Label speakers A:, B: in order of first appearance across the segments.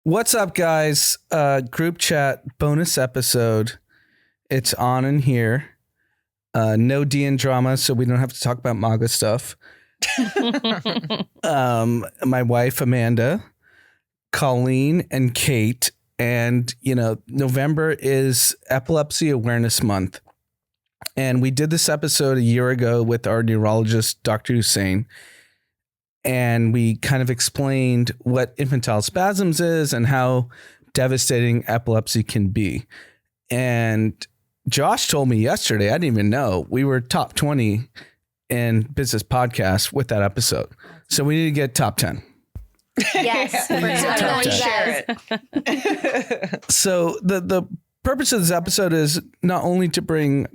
A: What's up, guys? Group chat bonus episode. It's on in here. No D and drama, so we don't have to talk about MAGA stuff. My wife, Amanda, Colleen, and Kate. And, November is Epilepsy Awareness Month. And we did this episode a year ago with our neurologist, Dr. Hussein. And we kind of explained what infantile spasms is and how devastating epilepsy can be. And Josh told me yesterday, I didn't even know, we were top 20 in business podcasts with that episode. So we need to get top 10.
B: Yes,
A: share it. So the purpose of this episode is not only to bring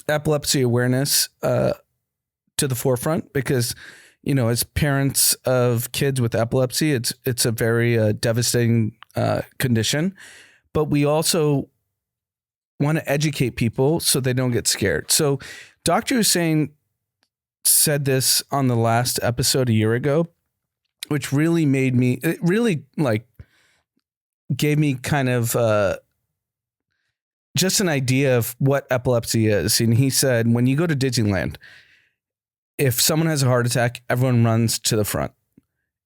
A: epilepsy awareness to the forefront, because as parents of kids with epilepsy, it's a very devastating condition. But we also want to educate people so they don't get scared. So Dr. Hussein said this on the last episode a year ago, which really gave me kind of just an idea of what epilepsy is. And he said, when you go to Disneyland, if someone has a heart attack, everyone runs to the front.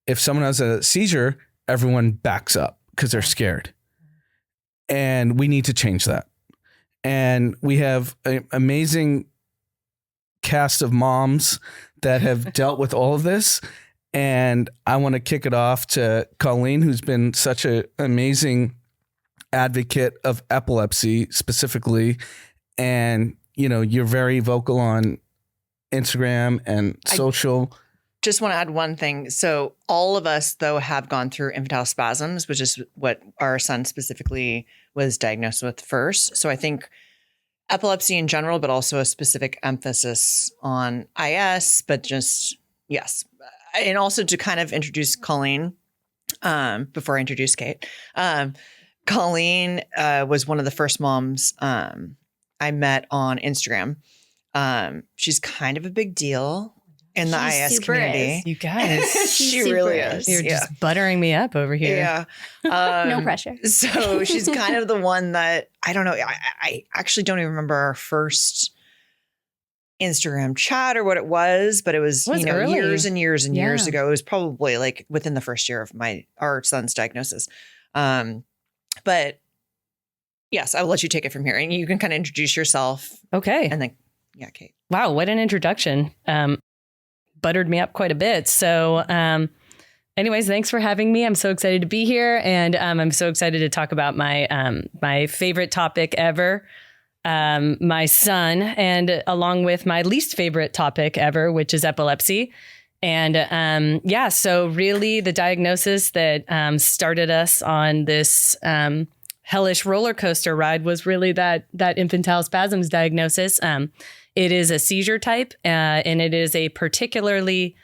A: If someone has a seizure, everyone backs up because they're scared. And we need to change that. And we have an amazing cast of moms that have dealt with all of this. And I want to kick it off to Colleen, who's been such an amazing advocate of epilepsy specifically. And, you're very vocal on Instagram and social.
C: Just want to add one thing. So all of us, though, have gone through infantile spasms, which is what our son specifically was diagnosed with first. So I think epilepsy in general, but also a specific emphasis on IS, but just, yes. And also to kind of introduce Colleen, before I introduce Kate, Colleen was one of the first moms I met on Instagram. She's kind of a big deal in the IS community.
D: You guys,
C: she really is.
D: You're just buttering me up over here.
C: Yeah.
B: No pressure.
C: So she's kind of the one that, I don't know. I actually don't even remember our first Instagram chat or what it was, but it was
D: early.
C: years and years and years ago. It was probably like within the first year of our son's diagnosis. But yes, I'll let you take it from here and you can kind of introduce yourself.
D: Okay.
C: And then, yeah, Kate.
D: Wow, what an introduction. Buttered me up quite a bit. So anyways, thanks for having me. I'm so excited to be here. And I'm so excited to talk about my favorite topic ever, my son, and along with my least favorite topic ever, which is epilepsy. And so really the diagnosis that started us on this hellish roller coaster ride was really that infantile spasms diagnosis. It is a seizure type, and it is a particularly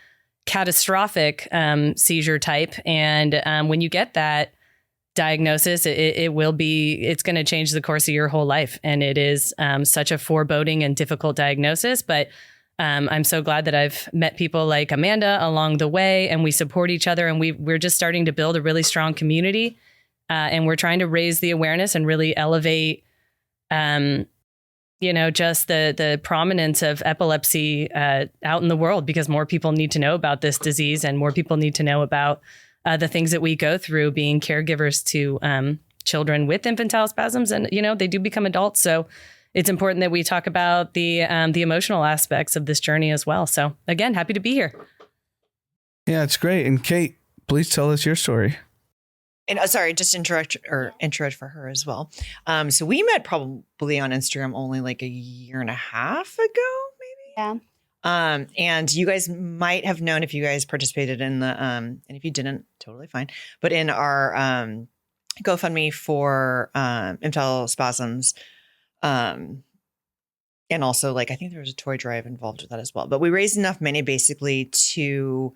D: catastrophic seizure type. And when you get that diagnosis, it's going to change the course of your whole life. And it is such a foreboding and difficult diagnosis. But I'm so glad that I've met people like Amanda along the way, and we support each other. And we're just starting to build a really strong community. And we're trying to raise the awareness and really elevate just the prominence of epilepsy out in the world, because more people need to know about this disease and more people need to know about the things that we go through being caregivers to children with infantile spasms. And, they do become adults. So it's important that we talk about the emotional aspects of this journey as well. So again, happy to be here.
A: Yeah, it's great. And Kate, please tell us your story.
C: And sorry, just intro for her as well. So we met probably on Instagram only like a year and a half ago, maybe.
B: Yeah.
C: And you guys might have known if you guys participated in the, and if you didn't, totally fine. But in our GoFundMe for infantile spasms, and also like I think there was a toy drive involved with that as well. But we raised enough money basically to.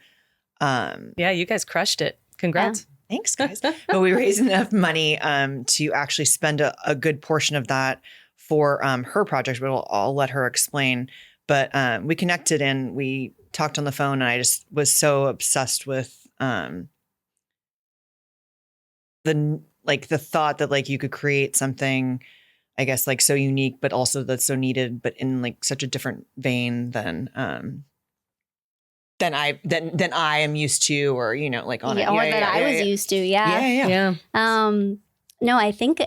D: Yeah, you guys crushed it. Congrats.
B: Yeah.
C: Thanks, guys. But we raised enough money to actually spend a good portion of that for her project. But I'll let her explain. But we connected and we talked on the phone, and I just was so obsessed with the thought that like you could create something, I guess, like so unique, but also that's so needed, but in like such a different vein than I am used to, or like on it.
B: Or that I was used to. Yeah. No, I think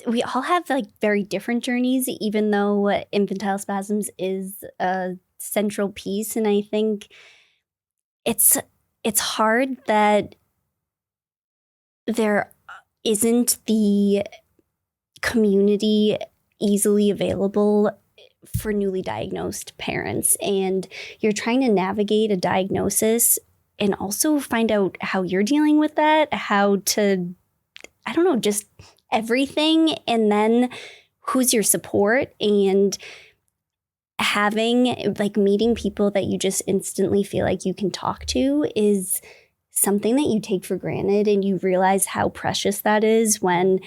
B: we all have like very different journeys, even though infantile spasms is a central piece. And I think it's hard that there isn't the community easily available for newly diagnosed parents, and you're trying to navigate a diagnosis and also find out how you're dealing with that, how to, I don't know, just everything. And then who's your support, and having like meeting people that you just instantly feel like you can talk to is something that you take for granted, and you realize how precious that is when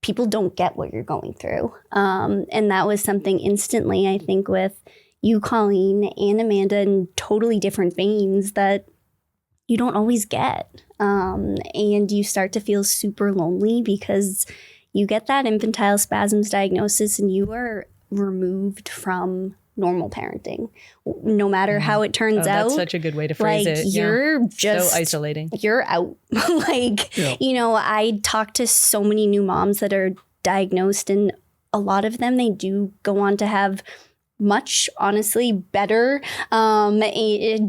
B: people don't get what you're going through. And that was something instantly, I think, with you, Colleen, and Amanda, in totally different veins that you don't always get. And you start to feel super lonely because you get that infantile spasms diagnosis and you are removed from normal parenting, no matter how it turns out.
D: That's such a good way to phrase it.
B: You're just
D: so isolating.
B: You're out. I talk to so many new moms that are diagnosed, and a lot of them, they do go on to have much, honestly, better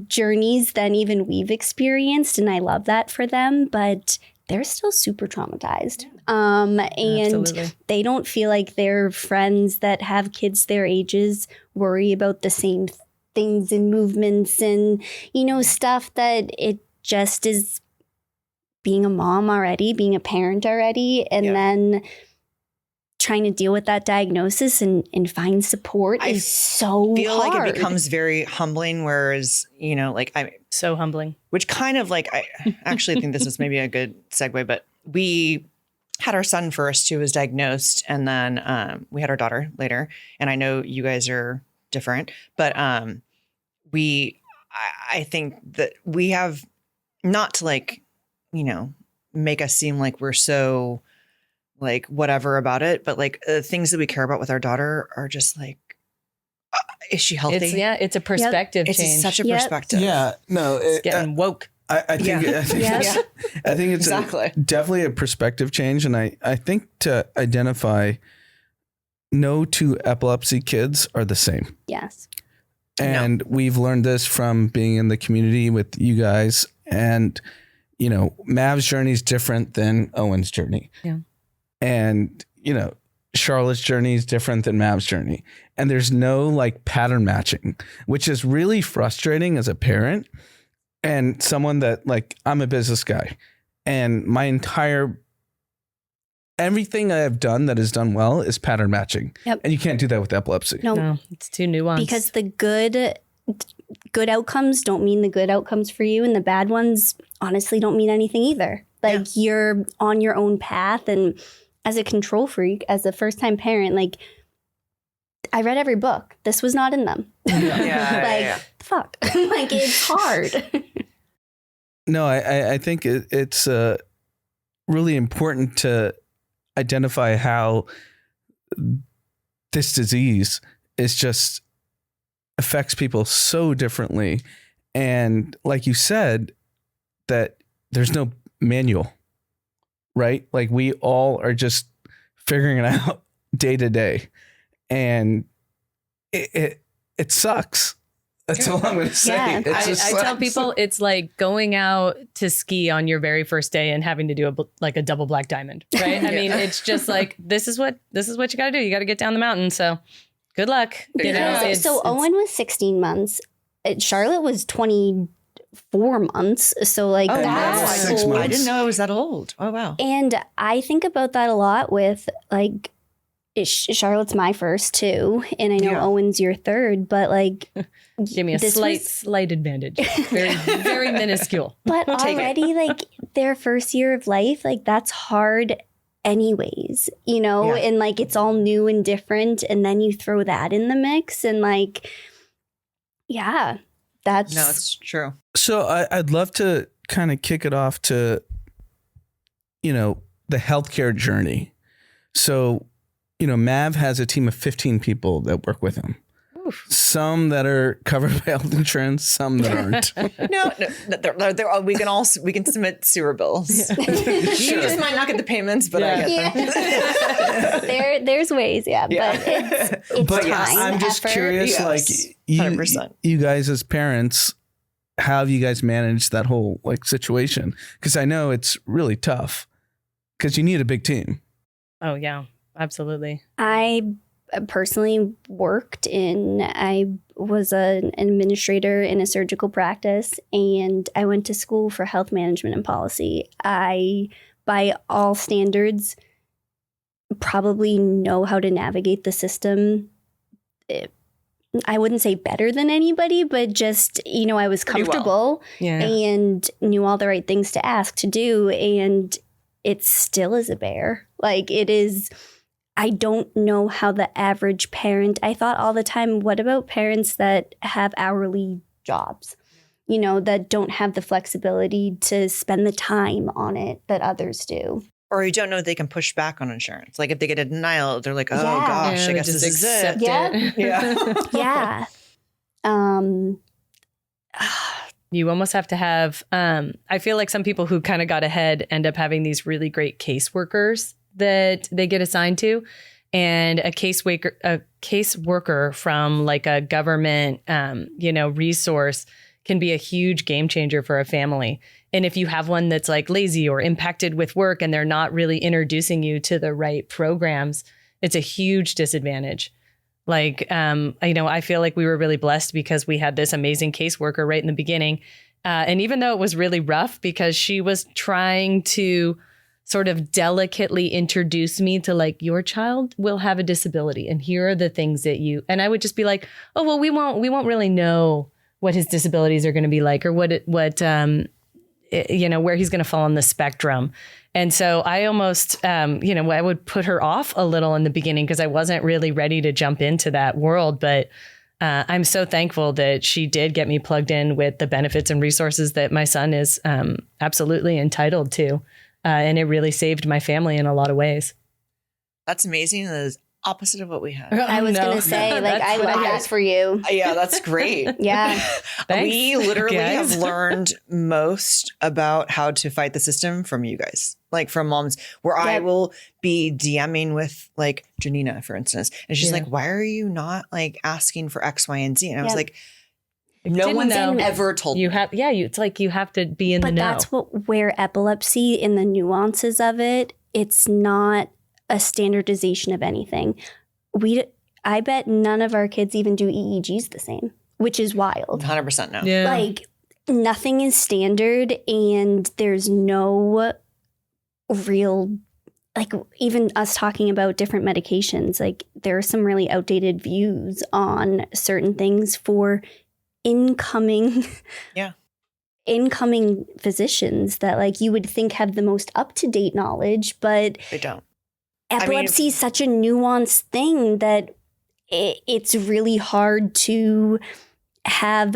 B: journeys than even we've experienced. And I love that for them, but they're still super traumatized. And
D: Absolutely.
B: They don't feel like their friends that have kids their ages worry about the same things and movements and, stuff that it just is being a mom already, being a parent already, and then trying to deal with that diagnosis and find support is so
C: feel
B: hard.
C: like it becomes very humbling, whereas,
D: so humbling.
C: Which kind of like, I actually think this is maybe a good segue, but we had our son first who was diagnosed, and then we had our daughter later. And I know you guys are different, but I think that we have, not to like, make us seem like we're so like whatever about it, but like things that we care about with our daughter are just like, is she healthy?
D: It's a perspective change.
C: It's such a perspective.
A: Yeah, no,
D: It's getting woke.
A: I think it's
C: exactly
A: definitely a perspective change, and I think to identify no two epilepsy kids are the same.
B: Yes.
A: And we've learned this from being in the community with you guys, and Mav's journey is different than Owen's journey.
D: Yeah.
A: And Charlotte's journey is different than Mav's journey, and there's no like pattern matching, which is really frustrating as a parent. And someone that like, I'm a business guy, and my everything I have done that is done well is pattern matching.
B: Yep.
A: And you can't do that with epilepsy.
B: No,
D: it's too nuanced.
B: Because the good outcomes don't mean the good outcomes for you, and the bad ones honestly don't mean anything either. Like you're on your own path, and as a control freak, as a first-time parent, like I read every book. This was not in them. Fuck. Like it's hard.
A: No, I think it's really important to identify how this disease is just affects people so differently. And like you said, that there's no manual, right? Like we all are just figuring it out day to day. And it sucks. That's all I'm going to say.
B: Yeah.
D: I tell people it's like going out to ski on your very first day and having to do a double black diamond, right? I mean, it's just like, this is what you got to do. You got to get down the mountain. So good luck.
B: So Owen was 16 months. Charlotte was 24 months. So like, that's
A: 6 months.
C: I didn't know I was that old. Oh, wow.
B: And I think about that a lot with like, Charlotte's my first too, and I know Owen's your third, but like,
D: give me a slight advantage, very very minuscule.
B: But already, like their first year of life, like that's hard, anyways, and like it's all new and different, and then you throw that in the mix, and like,
C: it's true.
A: So I'd love to kind of kick it off to the healthcare journey. So, Mav has a team of 15 people that work with him. Oof. Some that are covered by health insurance, some that aren't.
C: No, we can submit sewer bills. You just might not get the payments, but I get
B: them. There's ways, but it's
A: but
B: time,
A: I'm just
B: effort.
A: curious,
C: Yes,
A: like
C: 100%.
A: you guys as parents, how have you guys managed that whole situation? Because I know it's really tough because you need a big team.
D: Oh yeah, absolutely.
B: I personally I was an administrator in a surgical practice, and I went to school for health management and policy. I, by all standards, probably know how to navigate the system. I wouldn't say better than anybody, but just, I was comfortable and knew all the right things to ask to do. And it still is a bear. Like it is. I don't know how the average parent, I thought all the time, what about parents that have hourly jobs, that don't have the flexibility to spend the time on it that others do?
C: Or you don't know they can push back on insurance. Like if they get a denial, they're like, oh gosh, I guess this is it.
B: Yeah.
D: You almost have to have, I feel like some people who kind of got ahead end up having these really great caseworkers that they get assigned to. And a caseworker from like a government, resource can be a huge game changer for a family. And if you have one that's like lazy or impacted with work and they're not really introducing you to the right programs, it's a huge disadvantage. Like, I feel like we were really blessed because we had this amazing caseworker right in the beginning. And even though it was really rough because she was trying to sort of delicately introduce me to like, your child will have a disability and here are the things that and I would just be like, oh, well, we won't really know what his disabilities are going to be like or where he's going to fall on the spectrum. And so I almost, I would put her off a little in the beginning because I wasn't really ready to jump into that world. But I'm so thankful that she did get me plugged in with the benefits and resources that my son is absolutely entitled to. And it really saved my family in a lot of ways.
C: That's amazing. That is opposite of what we had.
B: I was going to say, I love that for you.
C: Yeah, that's great.
B: Yeah.
C: We literally have learned most about how to fight the system from you guys, like from moms, where I will be DMing with like Janina, for instance. And she's like, why are you not like asking for X, Y, and Z? And I was like, no one's ever told me.
D: It's like you have to be in the know.
B: But that's where epilepsy, in the nuances of it, it's not a standardization of anything. I bet none of our kids even do EEGs the same, which is wild.
C: 100% no.
D: Yeah.
B: Like nothing is standard and there's no real, like even us talking about different medications, like there are some really outdated views on certain things for incoming physicians that like you would think have the most up-to-date knowledge, but
C: they don't.
B: Epilepsy is such a nuanced thing that it's really hard to have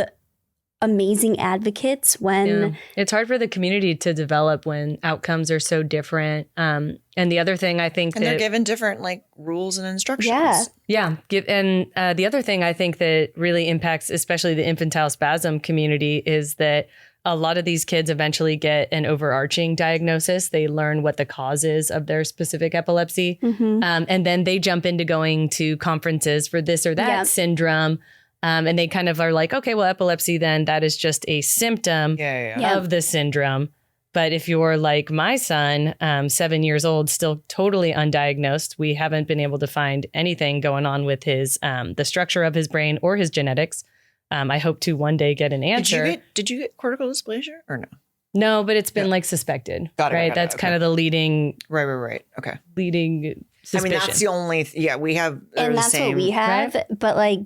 B: amazing advocates when
D: it's hard for the community to develop when outcomes are so different. And the other thing I think
C: they're given different like rules and instructions.
D: Yeah. And the other thing I think that really impacts, especially the infantile spasm community, is that a lot of these kids eventually get an overarching diagnosis. They learn what the cause is of their specific epilepsy.
B: Mm-hmm.
D: And then they jump into going to conferences for this or that syndrome. And they kind of are like, okay, well, epilepsy, then that is just a symptom of the syndrome. But if you're like my son, 7 years old, still totally undiagnosed, we haven't been able to find anything going on with his the structure of his brain or his genetics. I hope to one day get an answer.
C: Did you get cortical dysplasia or no?
D: No, but it's been like suspected.
C: Got it.
D: Right.
C: Got it,
D: That's kind of the leading.
C: Right. Okay.
D: Leading suspicion.
C: I mean, that's the only. We have.
B: And that's what we have. Right? But like,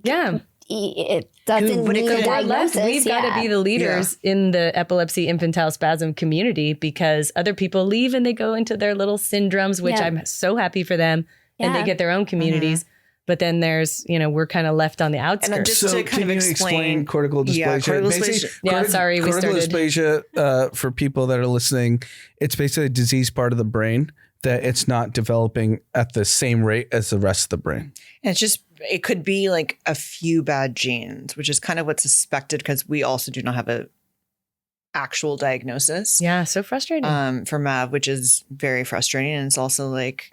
B: it doesn't mean a diagnosis.
D: We've got to be the leaders in the epilepsy infantile spasm community because other people leave and they go into their little syndromes, which I'm so happy for them. And they get their own communities. but then there's, we're kind of left on the outskirts.
C: And just
A: So
C: to kind
A: can
C: of
A: you explain cortical dysplasia?
C: Yeah, cortical dysplasia.
A: Basically,
D: Yeah, sorry, we
A: cortical
D: started.
A: dysplasia, for people that are listening, it's basically a disease part of the brain that it's not developing at the same rate as the rest of the brain.
C: And it could be like a few bad genes, which is kind of what's suspected because we also do not have a actual diagnosis.
D: Yeah, so frustrating.
C: For MAV, which is very frustrating. And it's also like,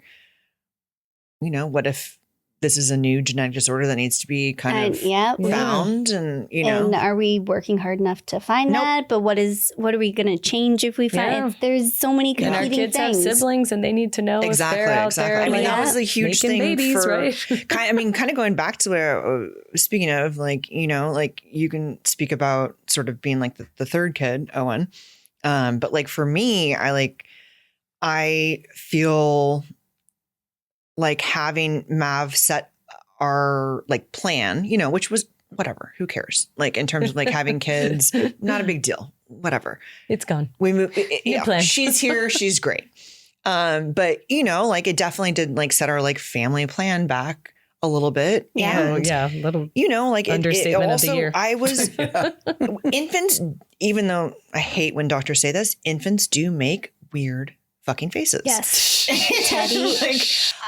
C: what if this is a new genetic disorder that needs to be kind of found? And,
B: And are we working hard enough to find that? But what are we going to change if we find it? There's so many
D: and
B: competing
D: our kids
B: things.
D: have siblings and they need to know if they're out there.
C: I mean, that was a huge thing
D: babies,
C: for,
D: right?
C: kind of going back to where, speaking of like, like you can speak about sort of being like the third kid, Owen. But like for me, I feel like having Mav set our like plan, which was whatever, who cares? Like in terms of like having kids, not a big deal, whatever.
D: It's gone.
C: We moved.
D: Plan.
C: She's here. She's great. But like it definitely did like set our like family plan back a little bit.
B: Yeah.
C: And,
D: little
C: like
D: understatement
C: also,
D: of the year.
C: I was infants, even though I hate when doctors say this, infants do make weird fucking faces.
B: Yes. Teddy.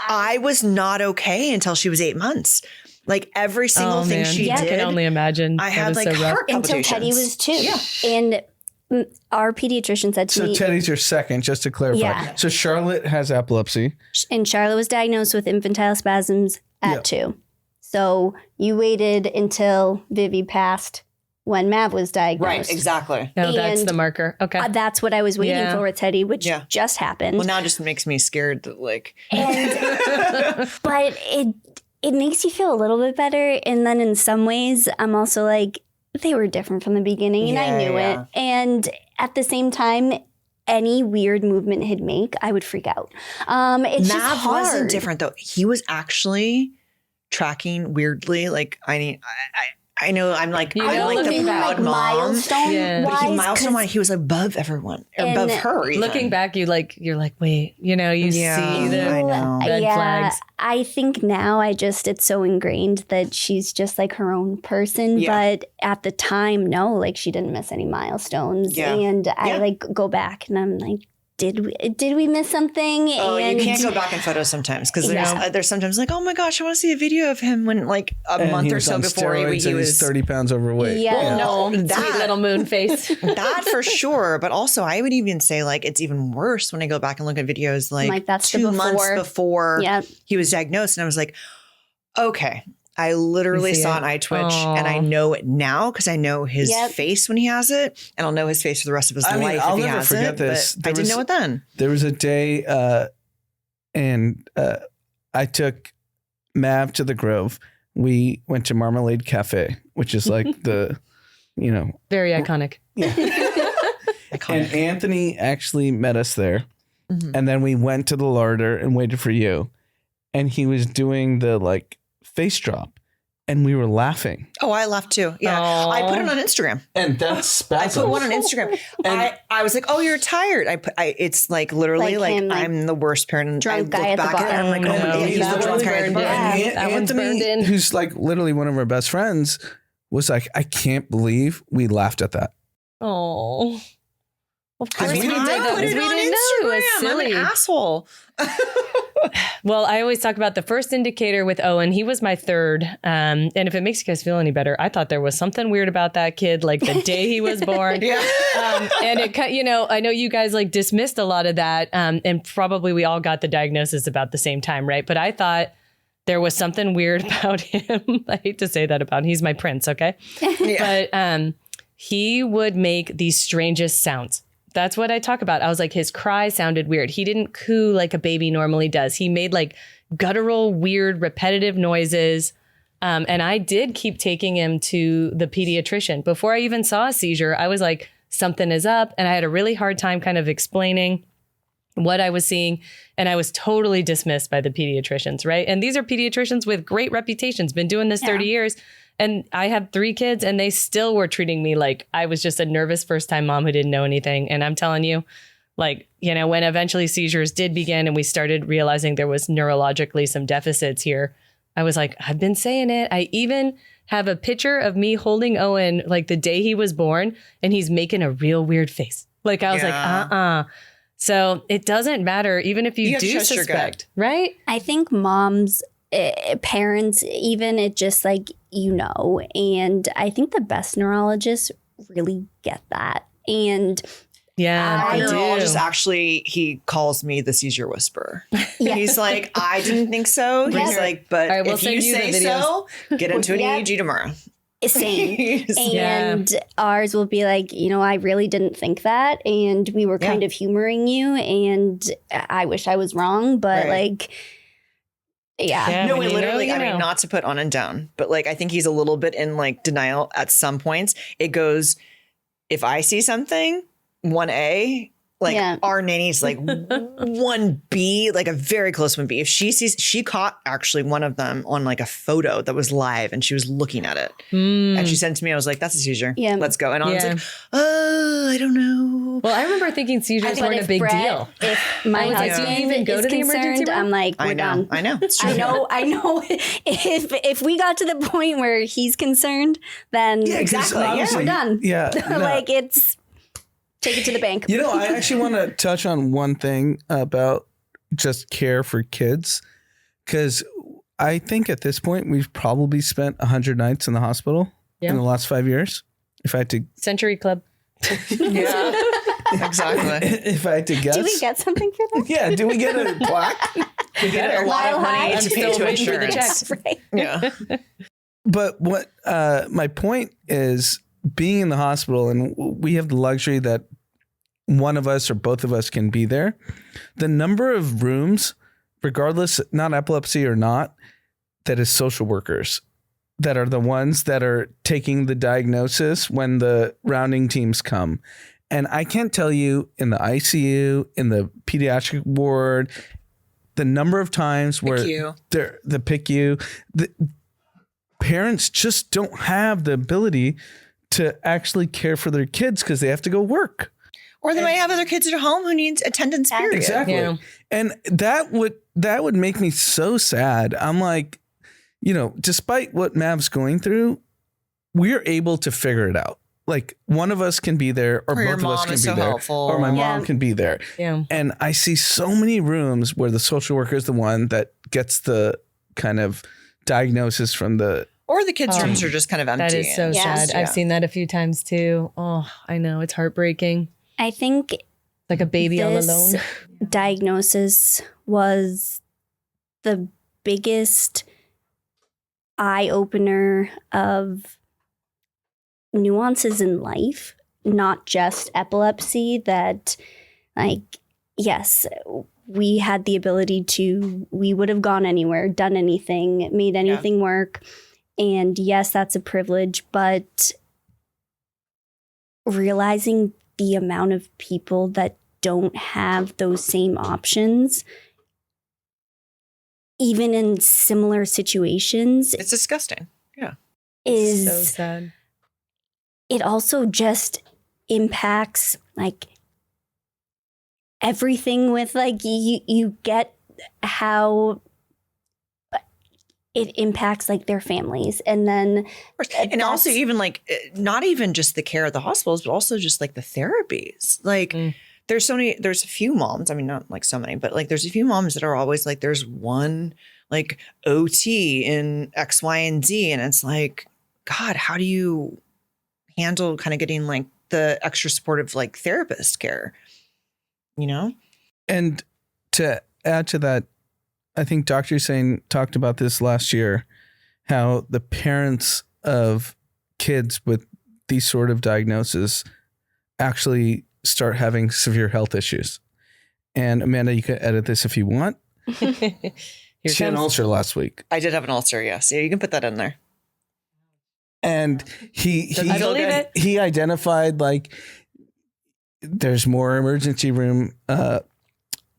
C: I was not okay until she was 8 months. Like every single thing she did.
D: I can only imagine.
C: I had like heart
B: until
C: palpitations.
B: Teddy was 2.
C: Yeah.
B: And our pediatrician said to me.
A: So Teddy's your second, just to clarify.
B: Yeah.
A: So Charlotte has epilepsy.
B: And Charlotte was diagnosed with infantile spasms at 2. So you waited until Vivi passed when Mav was diagnosed.
C: Right, exactly.
D: No, that's
B: And
D: the marker. Okay.
B: That's what I was waiting for with Teddy, which just happened.
C: Well, now it just makes me scared that like.
B: But it makes you feel a little bit better. And then in some ways, I'm also like, they were different from the beginning and I knew it. And at the same time, any weird movement he'd make, I would freak out. It's just
C: Mav
B: hard.
C: wasn't different though. He was actually tracking weirdly. Like I know I'm like I'm like the proud mom.
B: Milestone
C: But he was above everyone, or above her. Even.
D: Looking back, you're like, wait, you see the
C: I know.
D: red flags.
B: I think now it's so ingrained that she's just like her own person.
C: Yeah.
B: But at the time, no, like she didn't miss any milestones.
C: Yeah.
B: And I like go back and I'm like, did we miss something?
C: Oh,
B: and
C: you can't go back in photos sometimes because there's sometimes like, oh my gosh, I want to see a video of him when like a month or so before he was
A: 30 pounds overweight.
B: Yeah.
C: No,
D: sweet little moon face.
C: That for sure. But also I would even say like it's even worse when I go back and look at videos like
B: that's
C: 2 months before he was diagnosed. And I was like, okay, I literally saw an eye twitch and I know it now because I know his face when he has it and I'll know his face for the rest of his life
A: I'll
C: if he
A: never
C: has
A: forget
C: it.
A: this.
C: But I didn't know it then.
A: There was a day and I took Mav to the Grove. We went to Marmalade Cafe, which is like the,
D: Very iconic.
A: And Anthony actually met us there. Mm-hmm. And then we went to the larder and waited for you. And he was doing the like face drop and we were laughing.
C: Oh, I laughed too. Yeah.
D: Aww.
C: I put it on Instagram.
A: And that's spasms.
C: I put one on Instagram. And I was like, oh, you're tired. it's like literally like I'm the worst parent. And
B: drunk
C: I
B: guy
C: look
B: at the
C: back at it and I'm like,
D: bar.
C: oh, he's the drunk guy at the bar.
A: And
D: That one's burned
A: Anthony,
D: in.
A: who's like literally one of our best friends, was like, I can't believe we laughed at that.
D: Oh. Of course we
C: I
D: did that.
C: put it
D: We
C: on
D: didn't know. It was
C: Instagram. I'm
D: silly.
C: an asshole.
D: Well, I always talk about the first indicator with Owen. He was my third. And if it makes you guys feel any better, I thought there was something weird about that kid, like the day he was born.
C: Yeah.
D: And it, I know you guys like dismissed a lot of that. And probably we all got the diagnosis about the same time, right? But I thought there was something weird about him. I hate to say that about him. He's my prince, okay?
C: Yeah.
D: But he would make these strangest sounds. That's what I talk about. I was like, his cry sounded weird. He didn't coo like a baby normally does. He made like guttural, weird, repetitive noises. And I did keep taking him to the pediatrician. Before I even saw a seizure, I was like, something is up. And I had a really hard time kind of explaining what I was seeing. And I was totally dismissed by the pediatricians, right? And these are pediatricians with great reputations, been doing this 30 years. And I have 3 kids and they still were treating me like I was just a nervous first-time mom who didn't know anything. And I'm telling you, like, when eventually seizures did begin and we started realizing there was neurologically some deficits here, I was like, I've been saying it. I even have a picture of me holding Owen like the day he was born, and he's making a real weird face. Like I was like, So it doesn't matter, even if you do suspect, right?
B: I think moms, parents, even, it just like, and I think the best neurologists really get that. And
C: our neurologist actually, he calls me the seizure whisperer. Yeah. He's like, I didn't think so. He's like, but right, if you say so, get into an EEG tomorrow.
B: Same. And ours will be like, I really didn't think that. And we were kind of humoring you. And I wish I was wrong, but like,
C: no, it literally, I mean, not to put Anand down, but like, I think he's a little bit in like denial at some points. It goes, if I see something, 1A, like our nanny's like 1B, like a very close 1B. If she caught actually one of them on like a photo that was live and she was looking at it and she sent it to me. I was like, that's a seizure. Yeah. Let's go. And I was like, oh, I don't know.
D: Well, I remember thinking seizures weren't a big deal.
B: If my husband is concerned, I'm like, we're done.
C: I know. It's true.
B: I know. If we got to the point where he's concerned, then we're done.
A: Yeah.
B: Like it's, take it to the bank.
A: I actually want to touch on one thing about just care for kids, because I think at this point we've probably spent 100 nights in the hospital in the last 5 years. If I had to,
D: Century Club.
C: Yeah, exactly.
A: If I had to guess,
B: do we get something for that?
A: Yeah, do we get a plaque?
C: We get a lot of money to pay to
D: waiting for the checks.
B: Right.
C: Yeah.
A: But what my point is, being in the hospital, and we have the luxury that one of us or both of us can be there. The number of rooms, regardless, not epilepsy or not, that is social workers that are the ones that are taking the diagnosis when the rounding teams come. And I can't tell you, in the ICU, in the pediatric ward, the number of times where the PICU, the parents just don't have the ability to actually care for their kids because they have to go work.
C: Or they might have other kids at home who need attendance period.
A: Exactly. Yeah. And that would make me so sad. I'm like, despite what Mav's going through, we're able to figure it out. Like one of us can be there, or both of us can be there, helpful. Or my mom can be there. Yeah. And I see so many rooms where the social worker is the one that gets the kind of diagnosis from the...
C: Or the kids' rooms are just kind of empty.
D: That is so sad. I've seen that a few times too. Oh, I know. It's heartbreaking.
B: I think
D: like a baby all alone.
B: Diagnosis was the biggest eye opener of nuances in life, not just epilepsy, that like, yes, we had the ability we would have gone anywhere, done anything, made anything work. And yes, that's a privilege, but realizing the amount of people that don't have those same options, even in similar situations,
C: it's disgusting. Yeah.
B: Is
D: so sad.
B: It also just impacts like everything with like you get how it impacts like their families, and then
C: also even like not even just the care at the hospitals, but also just like the therapies. Like there's a few moms, I mean, not like so many, but like there's a few moms that are always like, there's one like OT in X, Y, and Z. And it's like, God, how do you handle kind of getting like the extra supportive like therapist care,
A: And to add to that, I think Dr. Hussain talked about this last year, how the parents of kids with these sort of diagnoses actually start having severe health issues. And Amanda, you can edit this if you want. She had an ulcer last week.
C: I did have an ulcer, yes. Yeah, you can put that in there.
A: And he identified like there's more emergency room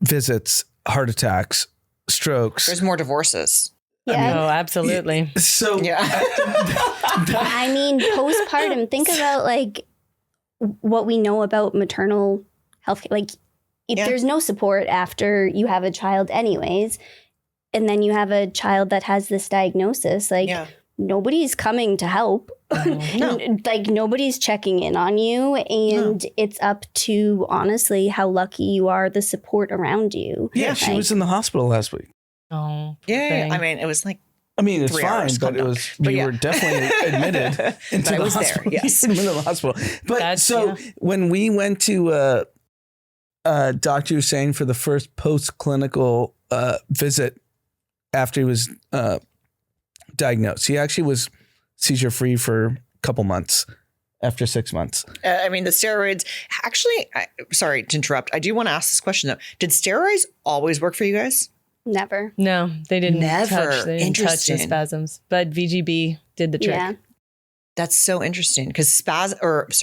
A: visits, heart attacks, strokes.
C: There's more divorces.
B: Yeah.
D: Oh, absolutely.
A: So
B: I mean, postpartum, think about like what we know about maternal health. Like if there's no support after you have a child anyways, and then you have a child that has this diagnosis, like nobody's coming to help.
C: No.
B: Like nobody's checking in on you, and it's up to honestly how lucky you are, the support around you.
A: Yeah, she was in the hospital last week.
D: Oh,
C: Yeah. I mean, it was like,
A: I mean, it's
C: 3
A: fine,
C: hours,
A: but
C: calm down.
A: you were definitely admitted into
C: I
A: the
C: was there,
A: hospital.
C: yes.
A: Into the hospital. But
D: That's-
A: when we went to Dr. Hussein for the first post-clinical visit after he was diagnosed, he actually was seizure-free for a couple months after 6 months.
C: I mean, the steroids actually, sorry to interrupt. I do want to ask this question though. Did steroids always work for you guys?
B: Never.
D: No, they didn't
C: Never.
D: touch. They didn't touch the
C: Interesting.
D: spasms, but VGB did the trick.
B: Yeah.
C: That's so interesting because steroids worked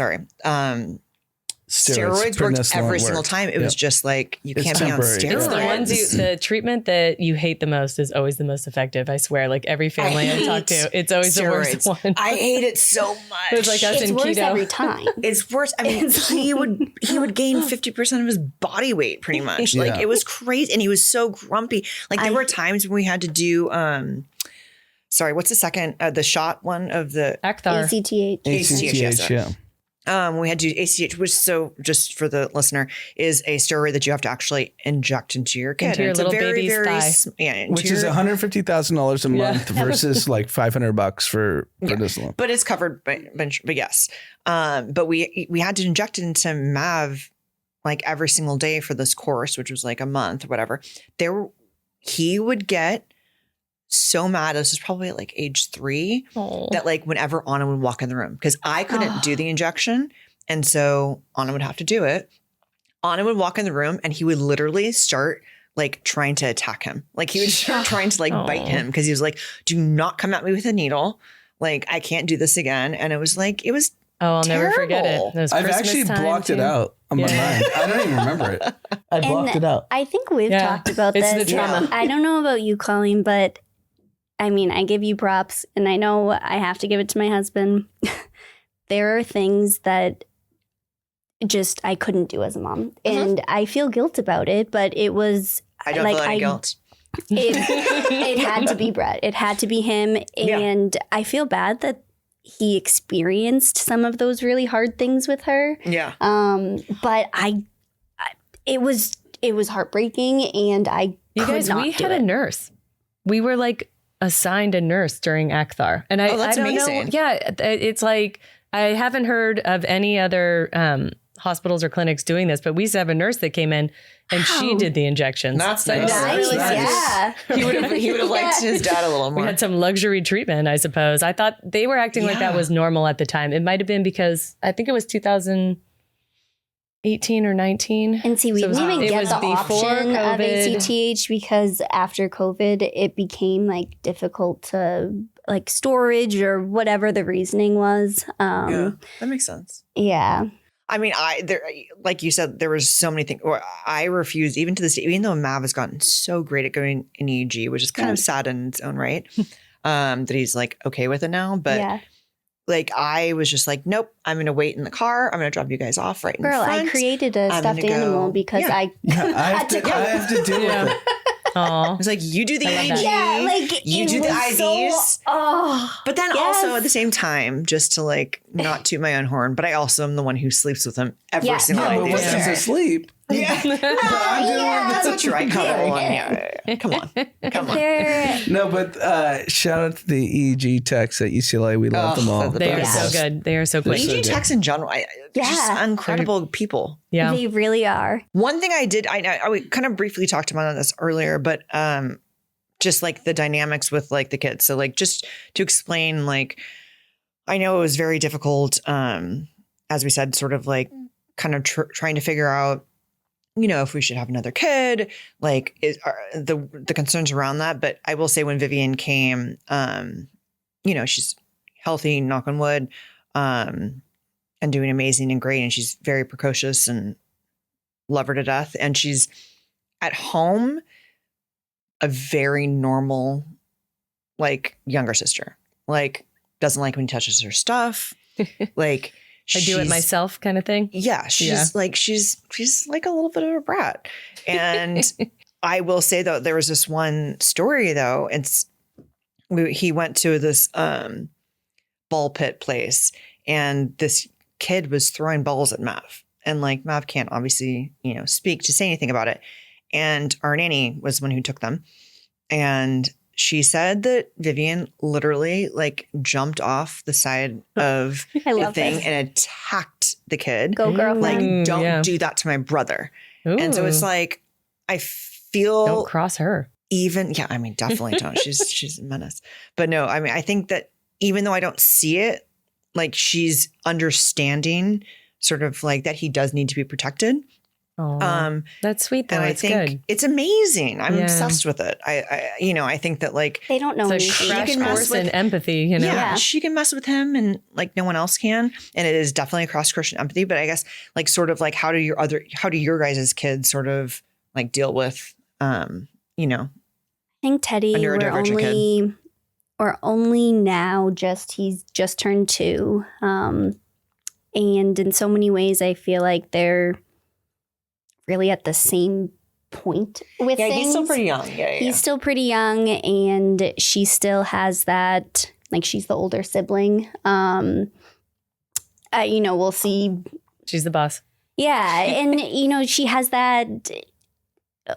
A: prednisolone
C: every single
A: worked.
C: time. It was just like, you
A: It's
C: can't be on
A: temporary.
C: steroids.
D: It's the ones the treatment that you hate the most is always the most effective. I swear, like every family I talk to, it's always the worst one.
C: I hate it so much.
D: It's like us
B: It's
D: in
B: worse
D: keto.
B: every time.
C: It's worse. I mean, he would gain 50% of his body weight pretty much. Like
A: Yeah.
C: it was crazy. And he was so grumpy. Like there were times when we had to do, what's the second, the shot one of the
D: Acthar.
B: ACTH.
A: ACTH, yeah.
C: we had to do ACTH, which, so just for the listener, is a steroid that you have to actually inject into your kid.
D: Into your
C: It's
D: little
C: a very,
D: baby's
C: very,
D: thigh.
A: Which is $150,000 a month versus like $500 for prednisolone.
C: but it's covered but yes. But we had to inject it into Mav like every single day for this course, which was like a month or whatever. He would get so mad. This was probably at like age 3 that like whenever Anna would walk in the room, because I couldn't do the injection. And so Anna would have to do it. Anna would walk in the room and he would literally start like trying to attack him. Like he would start trying to like bite him because he was like, do not come at me with a needle. Like I can't do this again. And it was
D: I'll never forget
C: terrible.
D: it. It was
A: I've
D: Christmas
A: actually
D: time,
A: blocked it
D: too.
A: out on my mind. I don't even remember it. I blocked it out.
B: I think we've talked about
D: It's
B: this.
D: the trauma.
B: I don't know about you, Colleen, but I mean, I give you props, and I know I have to give it to my husband. There are things that just I couldn't do as a mom, and I feel guilt about it. But it was
C: I don't feel any guilt.
B: It had to be Brett. It had to be him, and I feel bad that he experienced some of those really hard things with her.
C: Yeah.
B: But it was heartbreaking, and
D: You guys, we had a nurse. We were like assigned a nurse during Acthar, and I
C: that's
D: don't
C: amazing.
D: know. Yeah, it's like I haven't heard of any other hospitals or clinics doing this, but we used to have a nurse that came in and she did the injections.
C: That's
D: So
C: nice.
B: Nice, yeah.
C: He would have liked his dad a little
D: we
C: more.
D: had some luxury treatment, I suppose. I thought they were acting like that was normal at the time. It might have been because I think it was 2018 or 19.
B: And see, we
D: So
B: didn't even
D: it
B: get
D: was
B: the
D: before
B: option of
D: COVID.
B: ACTH because after COVID, it became like difficult to like storage or whatever the reasoning was.
C: Yeah, that makes sense.
B: Yeah.
C: I mean, like you said, there was so many things. Or I refuse, even to this day, even though Mav has gotten so great at going in EEG, which is kind of sad in its own right, that he's like okay with it now. But like, I was just like, nope, I'm going to wait in the car. I'm going to drop you guys off right in
B: Girl,
C: front.
B: I created a
C: I'm
B: stuffed
C: gonna go-
B: animal because I
A: I have to deal with it.
D: Oh,
C: It's like, you do the
D: I love
C: EEG,
D: that.
C: you do the IVs. But then also at the same time, just to like not toot my own horn, but I also am the one who sleeps with him every
B: Yes.
C: single
B: Yeah,
C: night.
A: But
C: these
A: when
C: days.
A: he's asleep,
C: Yeah. That's true. I cuddle and yeah. Come on. Come on.
A: no, but shout out to the EEG techs at UCLA. We love them all.
C: the
D: they are
C: best.
D: so good. They are so quick.
A: so
C: EEG
A: good.
C: techs in general, just incredible people.
D: Yeah.
B: They really are.
C: One thing I did, I kind of briefly talked about this earlier, but just like the dynamics with like the kids. So like just to explain, like I know it was very difficult, as we said, sort of like kind of trying to figure out, if we should have another kid, like the concerns around that. But I will say when Vivian came, she's healthy, knock on wood, and doing amazing and great. And she's very precocious and love her to death. And she's at home a very normal, like younger sister, like doesn't like when he touches her stuff. Like
D: I do it myself kind of thing.
C: Yeah. She's like a little bit of a brat. And I will say though, there was this one story though. He went to this ball pit place, and this kid was throwing balls at Mav, and like Mav can't obviously, speak to say anything about it. And our nanny was the one who took them, and she said that Vivian literally like jumped off the side of the thing and attacked the kid.
B: Go girl.
C: Like, don't do that to my brother.
D: Ooh.
C: And so it's like, I feel
D: Don't cross her.
C: Definitely don't. She's a menace. But no, I mean, I think that even though I don't see it, like she's understanding sort of like that he does need to be protected.
D: Oh, that's sweet though.
C: And I think
D: good.
C: it's amazing. I'm obsessed with it. I think that like
B: they don't know
D: it's
B: anything.
D: a crash course in empathy,
C: Yeah, she can mess with him and like no one else can. And it is definitely a cross Christian empathy. But I guess like sort of like how do your guys' kids sort of like deal with
B: I think Teddy, we're only now he's just turned 2. And in so many ways, I feel like they're really at the same point with things.
C: He's still pretty young.
B: He's still pretty young, and she still has that, like she's the older sibling. We'll see.
D: She's the boss.
B: Yeah. And, she has that,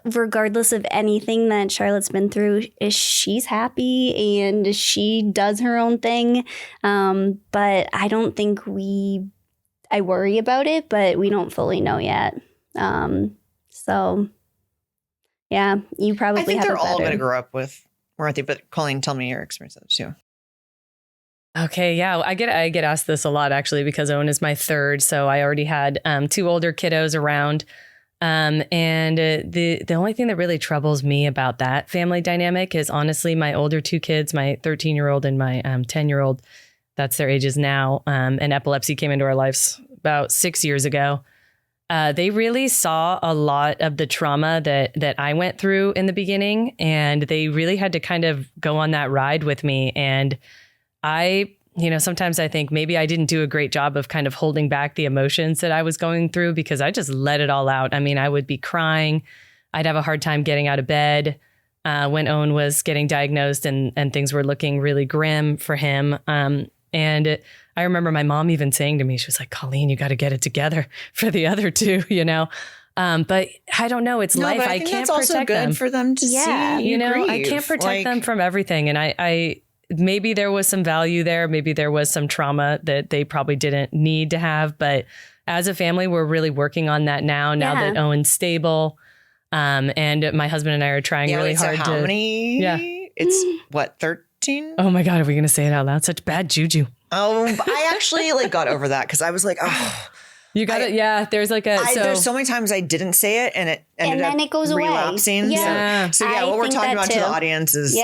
B: regardless of anything that Charlotte's been through, she's happy and she does her own thing. But I don't think I worry about it, but we don't fully know yet. So yeah, you probably
C: I think
B: have
C: they're
B: it
C: all
B: better.
C: going to grow up with Murthy, but Colleen, tell me your experience of this too.
D: Okay, yeah, I get asked this a lot actually because Owen is my third, so I already had 2 older kiddos around, and the only thing that really troubles me about that family dynamic is honestly my older 2 kids, my 13-year-old and my 10-year-old. That's their ages now, and epilepsy came into our lives about 6 years ago. They really saw a lot of the trauma that I went through in the beginning, and they really had to kind of go on that ride with me. And sometimes I think maybe I didn't do a great job of kind of holding back the emotions that I was going through because I just let it all out. I mean, I would be crying. I'd have a hard time getting out of bed when Owen was getting diagnosed and things were looking really grim for him. I remember my mom even saying to me, she was like, Colleen, you got to get it together for the other 2, but I don't know. It's life. I can't
C: that's also
D: protect
C: good
D: them.
C: For them to see.
D: I can't protect them from everything. And I maybe there was some value there. Maybe there was some trauma that they probably didn't need to have. But as a family, we're really working on that now that Owen's stable. And my husband and I are trying really hard to.
C: How many?
D: Yeah.
C: It's what, 13?
D: Oh my God. Are we going to say it out loud? Such bad juju.
C: Oh, I actually got over that because I was like, oh.
D: You got it. Yeah. There's
C: there's so many times I didn't say it and it ended up
B: it goes
C: relapsing.
B: away.
C: Yeah. So what we're talking about to the audience is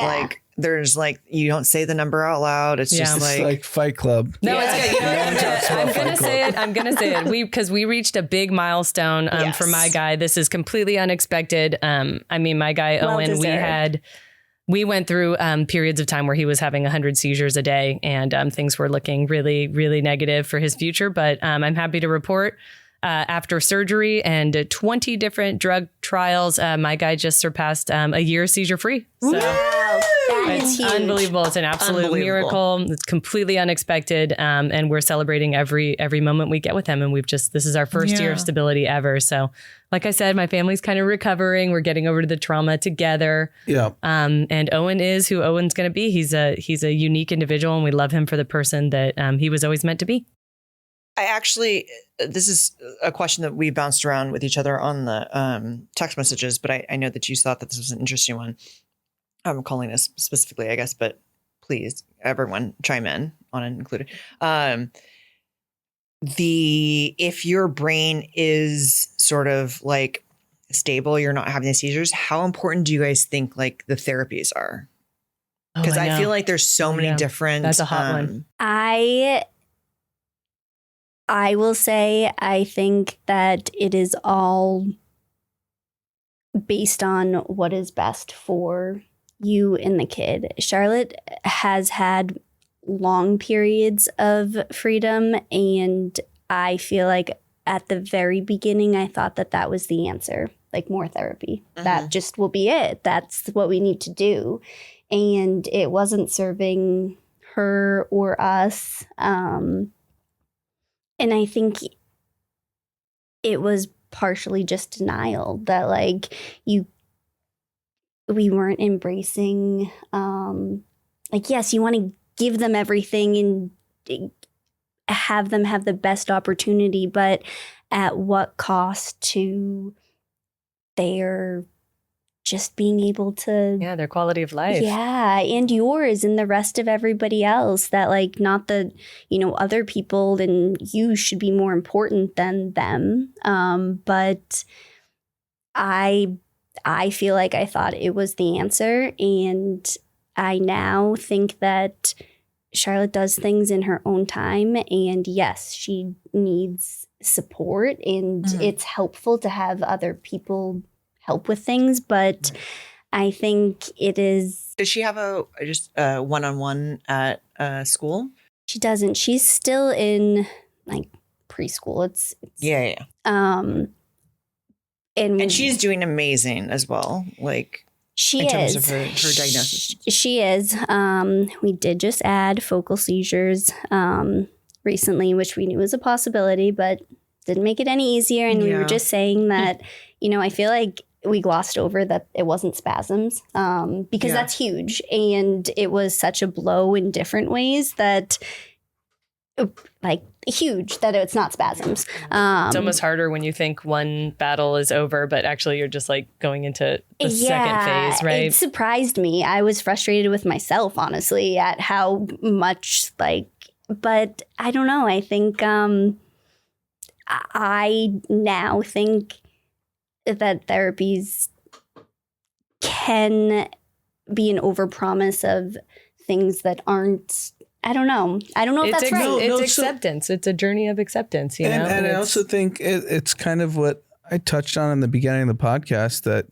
C: there's you don't say the number out loud. It's just
A: like Fight Club.
D: No, it's good. I'm going to say it. Because we reached a big milestone for my guy. This is completely unexpected. My guy, Owen, we went through periods of time where he was having 100 seizures a day and things were looking really, really negative for his future. But I'm happy to report after surgery and 20 different drug trials, my guy just surpassed a year seizure free. So it's unbelievable. It's an absolute miracle. It's completely unexpected. And we're celebrating every moment we get with him. And this is our first year of stability ever. So like I said, my family's kind of recovering. We're getting over to the trauma together. Yeah. And Owen is who Owen's going to be. He's a unique individual and we love him for the person that he was always meant to be.
C: This is a question that we bounced around with each other on the text messages, but I know that you thought that this was an interesting one. I'm calling this specifically, I guess, but please, everyone chime in, Anand included. If your brain is sort of stable, you're not having the seizures, how important do you guys think the therapies are? Because I feel like there's so many different.
D: That's a hot one.
B: I will say, I think that it is all based on what is best for you and the kid. Charlotte has had long periods of freedom, and I feel like at the very beginning, I thought that was the answer. like more therapy. That just will be it. That's what we need to do. And it wasn't serving her or us. And I think it was partially just denial that like we weren't embracing, like, yes, you want to give them everything and have them have the best opportunity, but at what cost to their just being able to
D: their quality of life.
B: Yeah, and yours and the rest of everybody else, that like not the, other people and you should be more important than them. But I feel like I thought it was the answer, and I now think that Charlotte does things in her own time, and yes, she needs support, and it's helpful to have other people help with things, but I think it is.
C: Does she have a one-on-one at school?
B: She doesn't. She's still in like preschool. It's and
C: she's doing amazing as well. Like in terms of her diagnosis.
B: She is. We did just add focal seizures recently, which we knew was a possibility, but didn't make it any easier. And we were just saying that, I feel like we glossed over that it wasn't spasms because that's huge. And it was such a blow in different ways that like huge that it's not spasms.
D: It's almost harder when you think one battle is over, but actually you're just like going into the second phase, right?
B: It surprised me. I was frustrated with myself, honestly, at how much but I don't know. I think I now think that therapies can be an overpromise of things that aren't. I don't know. I don't know if that's right.
D: It's acceptance. It's a journey of acceptance, you know?
A: And I also think it's kind of what I touched on in the beginning of the podcast, that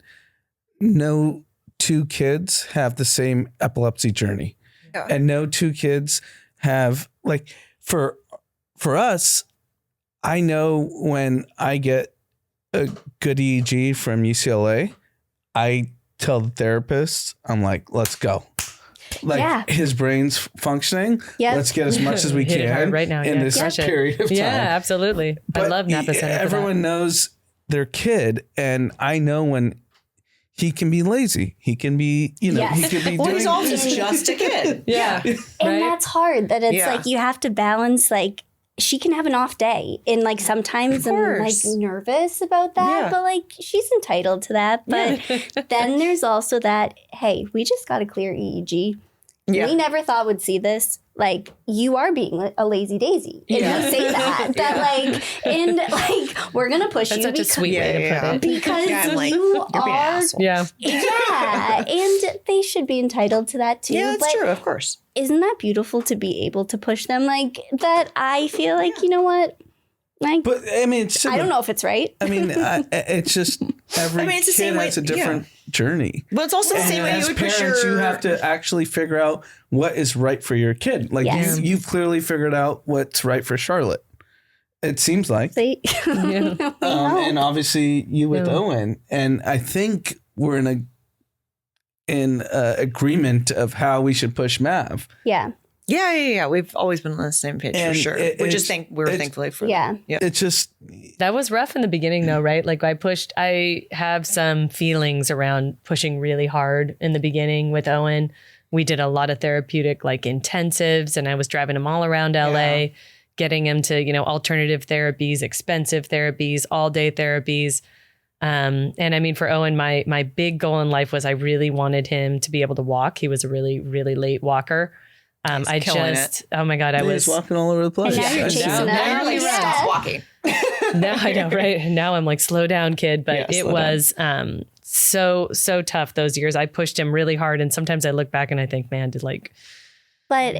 A: no two kids have the same epilepsy journey. Yeah. And no two kids have, like, for us, I know when I get a good EEG from UCLA, I tell the therapist, I'm like, let's go. Like his brain's functioning. Yep. Let's get as much as we can
D: right now
A: in this period of time.
D: Yeah, absolutely. But I love Napa Center.
A: Everyone knows their kid, and I know when he can be lazy. He can be, he can be
C: well, he's also just a kid.
B: Yeah. And that's hard, that it's like you have to balance, like, she can have an off day, and like sometimes I'm like nervous about that, but like she's entitled to that. But then there's also that, hey, we just got a clear EEG. Yeah. We never thought would see this. Like, you are being a lazy daisy. And we say that. Like, and like, we're going to push
D: That's
B: you.
D: That's such a sweet way to put it.
B: Because you are.
D: Yeah.
B: And they should be entitled to that too.
C: Yeah, that's true, of course.
B: Isn't that beautiful to be able to push them like that? I feel like, you know what? Like,
A: but I mean,
B: I don't know if it's right.
A: I mean, it's just every kid has a different journey.
C: But it's also the same way you would push
A: parents, you have to actually figure out what is right for your kid. Like you've clearly figured out what's right for Charlotte. It seems like. And obviously you with Owen, and I think we're in agreement of how we should push Mav.
B: Yeah.
C: Yeah. We've always been on the same page for sure. We're thankfully for that. Yeah.
A: It's just.
D: That was rough in the beginning though, right? Like I have some feelings around pushing really hard in the beginning with Owen. We did a lot of therapeutic like intensives, and I was driving him all around LA, getting him to, alternative therapies, expensive therapies, all day therapies. And I mean, for Owen, my big goal in life was I really wanted him to be able to walk. He was a really, really late walker. Oh my God, I was
A: walking all over the place.
B: And now you're chasing
C: now you're like, stop walking.
D: Now I know, right? Now I'm like, slow down, kid. But it was so tough those years. I pushed him really hard, and sometimes I look back and I think, man, did I play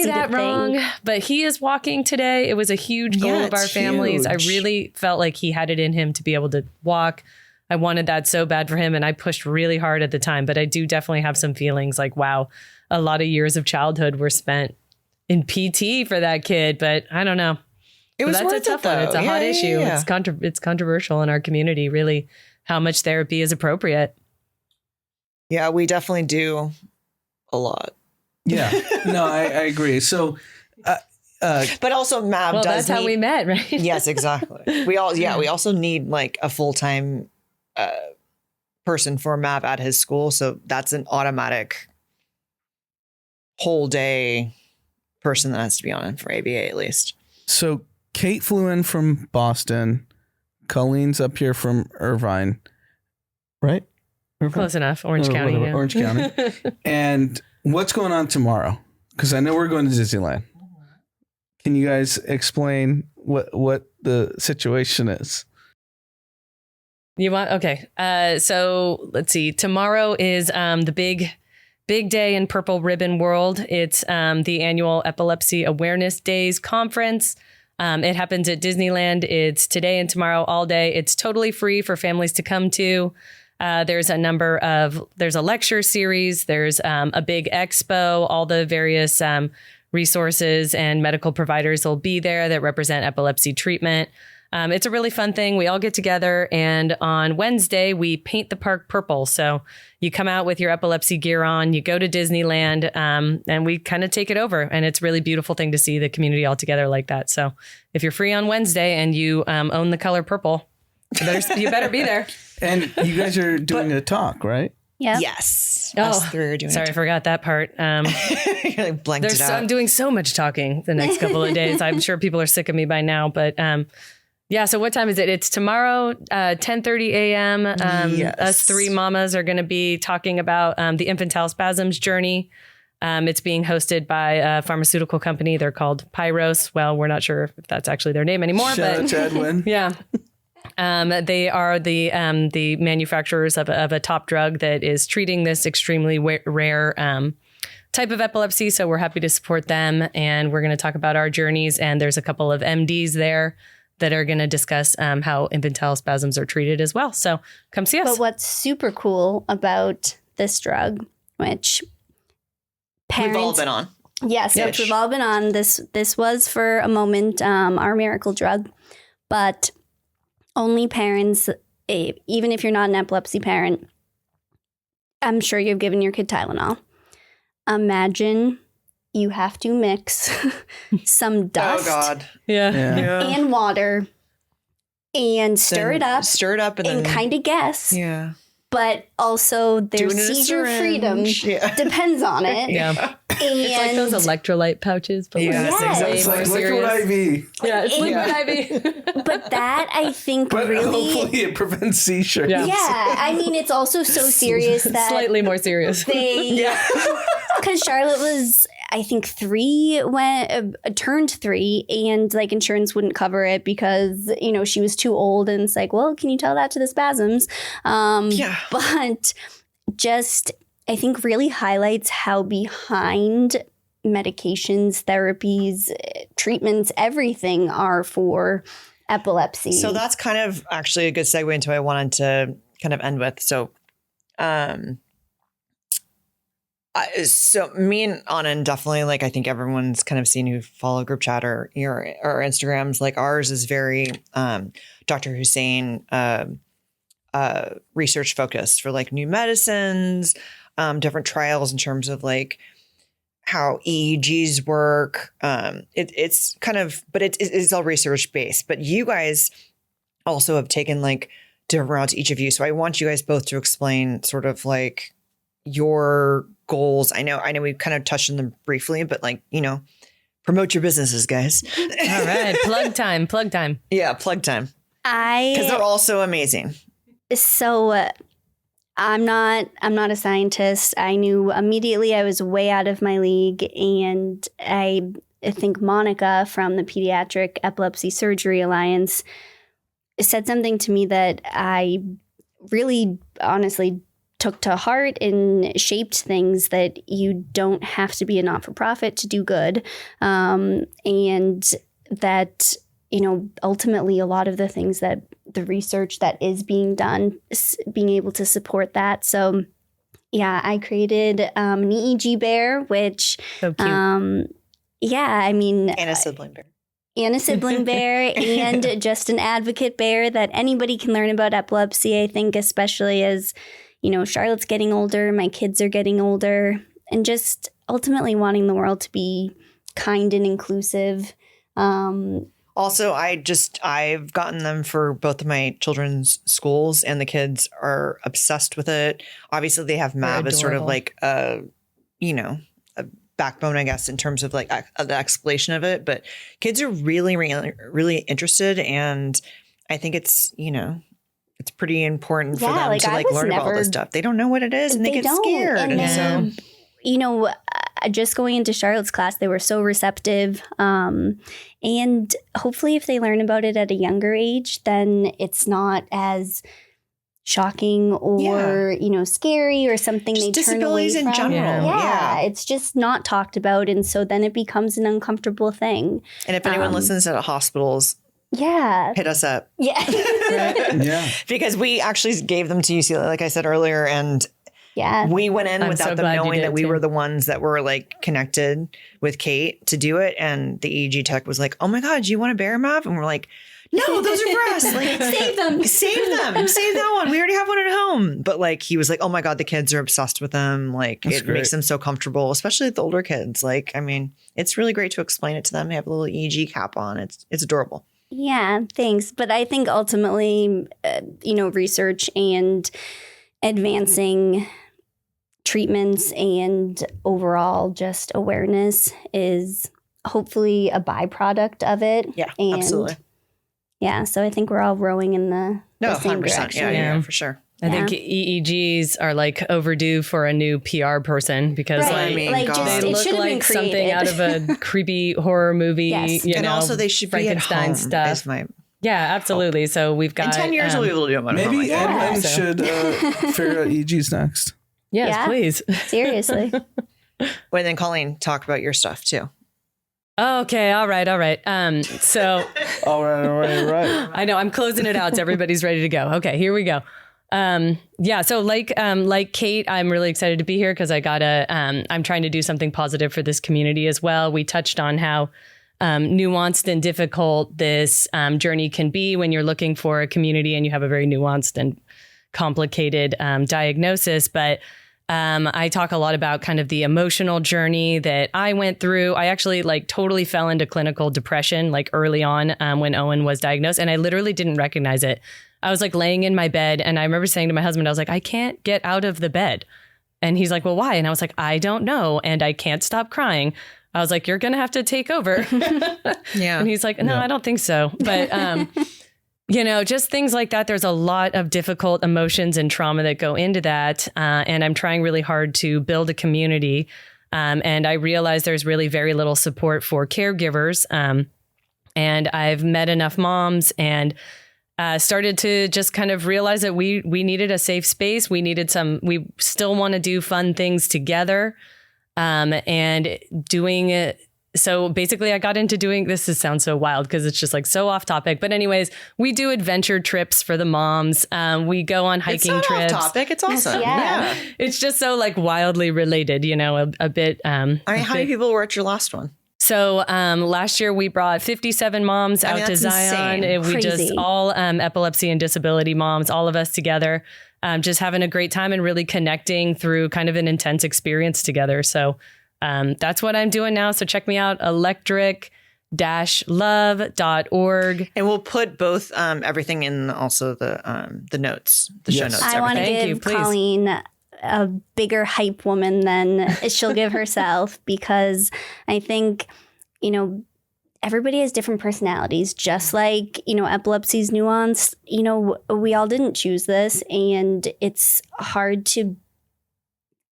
D: that wrong? But he is walking today. It was a huge goal of our families. I really felt like he had it in him to be able to walk. I wanted that so bad for him, and I pushed really hard at the time. But I do definitely have some feelings like, wow, a lot of years of childhood were spent in PT for that kid. But I don't know.
C: It was
D: that's
C: worth
D: a tough
C: it,
D: one.
C: though.
D: It's a hot issue.
C: Yeah.
D: It's controversial in our community, really, how much therapy is appropriate.
C: Yeah, we definitely do a lot.
A: Yeah, no, I agree. So,
C: But also MAB
D: Well,
C: does
D: that's how
C: need-
D: we met, right?
C: Yes, exactly. We also need like a full-time person for MAB at his school. So that's an automatic whole day person that has to be on it for ABA at least.
A: so Kate flew in from Boston. Colleen's up here from Irvine, right? Irvine?
D: Close enough. Orange
A: Or
D: County.
A: whatever,
D: Yeah.
A: Orange County. And what's going on tomorrow? Because I know we're going to Disneyland. Can you guys explain what the situation is?
D: You want? Okay. So let's see. Tomorrow is the big day in Purple Ribbon World. It's the annual Epilepsy Awareness Days conference. It happens at Disneyland. It's today and tomorrow all day. It's totally free for families to come to. There's a lecture series. There's a big expo. All the various resources and medical providers will be there that represent epilepsy treatment. It's a really fun thing. We all get together, and on Wednesday, we paint the park purple. So you come out with your epilepsy gear on, you go to Disneyland, and we kind of take it over. And it's a really beautiful thing to see the community all together like that. So if you're free on Wednesday and you own the color purple, you better be there.
A: And you guys are doing a talk, right?
B: Yeah.
C: Yes.
D: Oh,
C: Us three are doing
D: sorry, I
C: it.
D: forgot that part.
C: You like blanked it out.
D: I'm doing so much talking the next couple of days. I'm sure people are sick of me by now, but yeah. So what time is it? It's tomorrow, 10:30 a.m.
C: Yes.
D: Us three mamas are going to be talking about the infantile spasms journey. It's being hosted by a pharmaceutical company. They're called Pyros. Well, we're not sure if that's actually their name anymore,
A: Shout out
D: but
A: to Edwin.
D: yeah. They are the manufacturers of a top drug that is treating this extremely rare type of epilepsy. So we're happy to support them, and we're going to talk about our journeys. And there's a couple of MDs there that are going to discuss how infantile spasms are treated as well. So come see us.
B: But what's super cool about this drug, which parents
C: We've all been on.
B: Yes,
C: Ish.
B: which we've all been on. This was for a moment our miracle drug, but only parents, even if you're not an epilepsy parent, I'm sure you've given your kid Tylenol. Imagine you have to mix some dust
C: Oh God.
D: yeah.
B: and water and stir it up
C: Stir it up and
B: and
C: then
B: kind of guess,
C: yeah.
B: but also their
C: Doing it in a
B: seizure freedom
C: syringe. Yeah.
B: depends on it.
D: Yeah.
B: And
D: It's like those electrolyte pouches, but
C: Yes,
D: way
C: exactly.
D: more
A: It's like
D: serious.
A: liquid IV,
D: Yeah, it's
B: Yeah.
D: liquid IV.
B: but that I think
A: but
B: really
A: hopefully it prevents seizures.
D: Yeah.
B: yeah, I mean, it's also so serious that
D: Slightly more serious.
B: they, because Charlotte was, I think, 3 when turned 3, and like insurance wouldn't cover it because she was too old, and it's like, well, can you tell that to the spasms?
C: Yeah.
B: But just I think really highlights how behind medications, therapies, treatments, everything are for epilepsy.
C: So that's kind of actually a good segue into what I wanted to kind of end with. So, so me and Anand definitely, like, I think everyone's kind of seen who follow group chat or Instagrams. Like ours is very Dr. Hussein research focused for like new medicines, different trials in terms of like how EEGs work. It's kind of, but it's all research based. But you guys also have taken like different routes, each of you. So I want you guys both to explain sort of like your goals. I know we've kind of touched on them briefly, but like, promote your businesses, guys.
D: All right. Plug time.
C: Yeah, plug time. Because they're all so amazing.
B: So I'm not a scientist. I knew immediately I was way out of my league, and I think Monica from the Pediatric Epilepsy Surgery Alliance said something to me that I really honestly took to heart and shaped things, that you don't have to be a not-for-profit to do good, and that ultimately a lot of the things that the research that is being done, being able to support that. So yeah, I created an EEG bear, which
D: So cute.
B: yeah, I mean,
C: And a sibling bear.
B: and a sibling bear and just an advocate bear that anybody can learn about epilepsy. I think especially as, Charlotte's getting older, my kids are getting older, and just ultimately wanting the world to be kind and inclusive.
C: Also, I've gotten them for both of my children's schools, and the kids are obsessed with it. Obviously, they have MAB as sort of like a backbone, I guess, in terms of like the explanation of it. But kids are really, really, really interested, and I think it's it's pretty important for them to like learn about all this stuff. They don't know what it is, and they get scared.
B: And so, just going into Charlotte's class, they were so receptive. And hopefully if they learn about it at a younger age, then it's not as shocking or, scary or something just they turn away from.
C: Disabilities in general.
B: Yeah. It's just not talked about. And so then it becomes an uncomfortable thing.
C: And if anyone listens at hospitals, hit us up.
B: Yeah.
A: Yeah.
C: Because we actually gave them to UCLA, like I said earlier, and we went in without them knowing that we were the ones that were like connected with Kate to do it. And the EEG tech was like, "Oh my God, do you want a bear map?" And we're like, "No, those are for us. Like, save them. Save that one. We already have one at home." But like, he was like, "Oh my God, the kids are obsessed with them. Like, that's it great. Makes them so comfortable, especially the older kids." Like, I mean, it's really great to explain it to them. They have a little EEG cap on. It's adorable.
B: Yeah, thanks. But I think ultimately, research and advancing treatments and overall just awareness is hopefully a byproduct of it.
C: Yeah,
B: and
C: absolutely.
B: Yeah, so I think we're all rowing in the same
C: 100%.
B: direction.
C: Yeah, for sure.
D: I think EEGs are like overdue for a new PR person because they look like something out of a creepy horror movie.
B: Yes.
C: And also they should
D: Frankenstein
C: be at home
D: stuff. Yeah, absolutely. So we've got
C: in 10 years we'll be able to do them.
A: Maybe Anand should figure out EEGs next.
D: Yes, please.
B: Seriously.
C: Well, then Colleen, talk about your stuff too.
D: Okay. All right. So
A: all right.
D: I know I'm closing it out. So everybody's ready to go. Okay, here we go. So like Kate, I'm really excited to be here because I'm trying to do something positive for this community as well. We touched on how nuanced and difficult this journey can be when you're looking for a community and you have a very nuanced and complicated diagnosis. But I talk a lot about kind of the emotional journey that I went through. I actually totally fell into clinical depression early on when Owen was diagnosed, and I literally didn't recognize it. I was laying in my bed, and I remember saying to my husband, I was like, "I can't get out of the bed." And he's like, "Well, why?" And I was like, "I don't know. And I can't stop crying." I was like, "You're going to have to take over."
C: Yeah.
D: And he's like, "No, I don't think so." But, just things like that. There's a lot of difficult emotions and trauma that go into that. And I'm trying really hard to build a community. And I realize there's really very little support for caregivers. And I've met enough moms and started to just kind of realize that we needed a safe space. We still want to do fun things together. And doing it. So basically I got into doing this. Sounds so wild because it's just so off topic. But anyways, we do adventure trips for the moms. We go on hiking trips. It's not
C: off topic. It's awesome.
B: Yeah.
D: It's just so wildly related, a bit.
C: How many people were at your last one?
D: So last year we brought 57 moms out to Zion. We just all epilepsy and disability moms, all of us together, just having a great time and really connecting through kind of an intense experience together. So that's what I'm doing now. So check me out, electric-love.org.
C: And we'll put both everything in also the notes, show notes.
B: I want to give Colleen a bigger hype woman than she'll give herself because I think, everybody has different personalities, just like, epilepsy's nuanced. We all didn't choose this, and it's hard to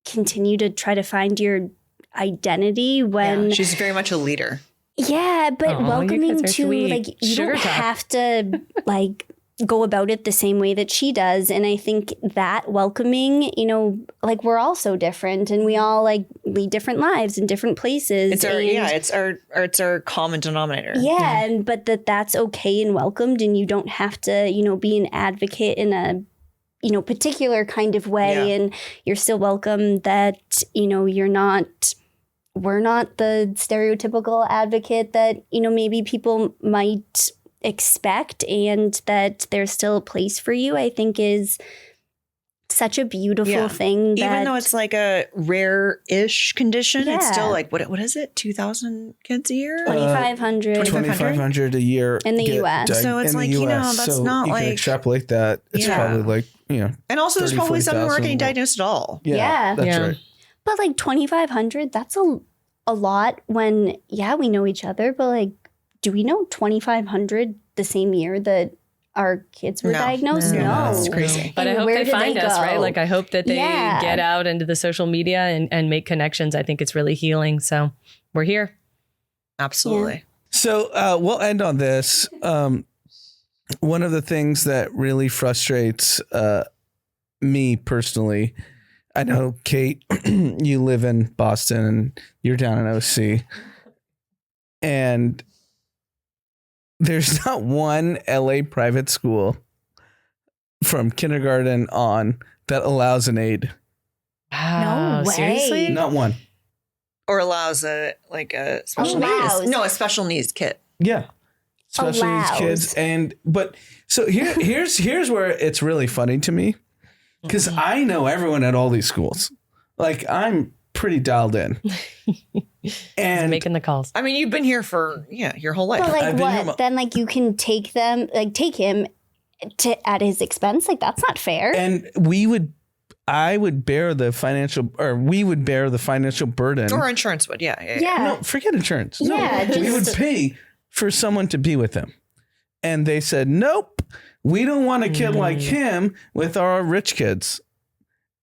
B: continue to try to find your identity when
C: she's very much a leader.
B: Yeah, but welcoming to you don't have to go about it the same way that she does. And I think that welcoming, we're all so different and we all lead different lives in different places.
C: It's our common denominator.
B: Yeah. But that's okay and welcomed, and you don't have to, be an advocate in a, particular kind of way. Yeah. And you're still welcome that, you're not we're not the stereotypical advocate that, maybe people might expect, and that there's still a place for you, I think is such a beautiful thing.
C: Even though it's like a rare-ish condition, it's still like, what is it? 2,000 kids a year?
B: 2,500.
A: 2,500 a year
B: in the U.S.
C: So it's like, that's
A: so
C: not
A: you
C: like...
A: can extrapolate that. It's probably like,
C: And also there's probably some who aren't getting diagnosed at all.
B: Yeah.
A: That's right.
B: But like 2,500, that's a lot when, we know each other, but like, do we know 2,500 the same year that our kids were diagnosed? No.
C: It's crazy.
D: But
B: And
D: I hope
B: where
D: they
B: do
D: find us, right? Like, I hope that they get out into the social media and make connections. I think it's really healing. So we're here.
C: Absolutely.
B: Yeah.
A: So we'll end on this. One of the things that really frustrates me personally, I know, Kate, you live in Boston and you're down in OC. And there's not one LA private school from kindergarten on that allows an aid.
D: Wow.
B: No way.
D: Seriously?
A: Not one.
C: Or allows a special
B: Allows.
C: needs. No, a special needs kit.
A: Yeah. Especially these kids. But so here's where it's really funny to me. Because I know everyone at all these schools. Like, I'm pretty dialed in. And
D: making the calls.
C: I mean, you've been here for your whole life.
B: But like,
A: I've been here
B: what? Then like you can take him at his expense. Like, that's not fair.
A: And I would bear the financial, or we would bear the financial burden.
C: Or insurance would, yeah.
A: No, forget insurance. No, we would pay for someone to be with him. And they said, nope, we don't want a kid like him with our rich kids.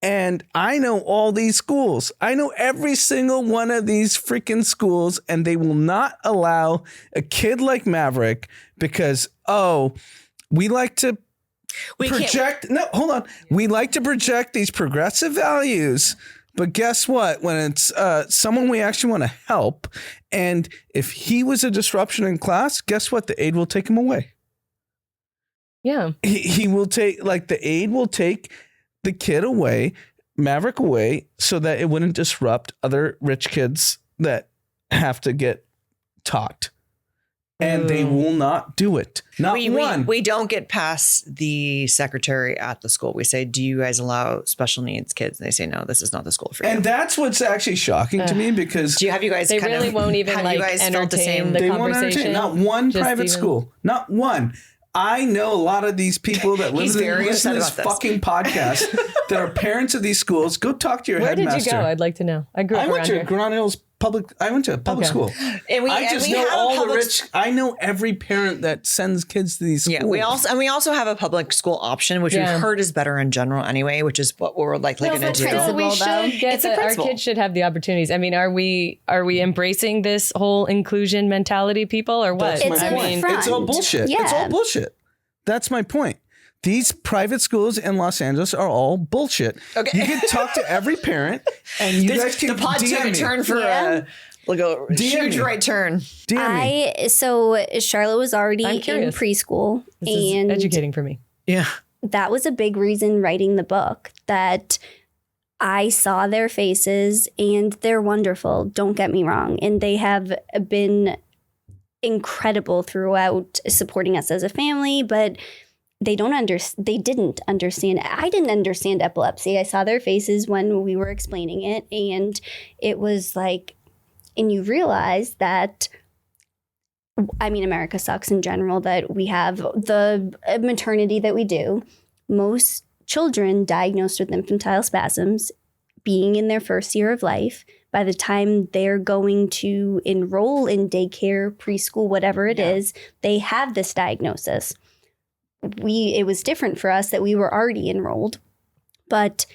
A: And I know all these schools. I know every single one of these freaking schools, and they will not allow a kid like Maverick because, we like to project. No, hold on. We like to project these progressive values. But guess what? When it's someone we actually want to help, and if he was a disruption in class, guess what? The aid will take him away.
D: Yeah.
A: He will take, the aid will take the kid away, Maverick away, so that it wouldn't disrupt other rich kids that have to get taught. And they will not do it. Not one.
C: We don't get past the secretary at the school. We say, do you guys allow special needs kids? And they say, no, this is not the school for you.
A: And that's what's actually shocking to me, because
C: have you guys
D: they really won't even
C: have you guys felt the same?
D: the
A: they won't
D: conversation.
A: entertain. Not one
D: Just
A: private school. Not one. I know a lot of these people that listen to this fucking podcast that are parents of these schools. Go talk to your
D: Where
A: headmaster.
D: did you go? I'd like to know. I grew up
A: I went to
D: around here.
A: Grand Hills Public. I went to a public school.
C: And we
A: know
C: have
A: all
C: a public
A: the rich. I know every parent that sends kids to these schools.
C: Yeah, we also have a public school option, which we've heard is better in general anyway, which is what we're likely going to do.
D: So we should get our kids should have the opportunities. I mean, are we embracing this whole inclusion mentality, people, or what?
A: That's my point. It's all bullshit.
B: Yeah.
A: It's all bullshit. That's my point. These private schools in Los Angeles are all bullshit. Okay. You can talk to every parent, and you guys can
C: the pod
A: DM
C: took a
A: me.
C: turn for like a huge right turn.
B: So Charlotte was already in preschool,
D: and educating for me.
C: Yeah,
B: that was a big reason writing the book, that I saw their faces, and they're wonderful. Don't get me wrong, and they have been incredible throughout supporting us as a family, but they didn't understand. I didn't understand epilepsy. I saw their faces when we were explaining it, and it was like, and you realize that, I mean, America sucks in general, that we have the maternity that we do. Most children diagnosed with infantile spasms being in their first year of life, by the time they're going to enroll in daycare, preschool, whatever it is, they have this diagnosis. It was different for us that we were already enrolled, but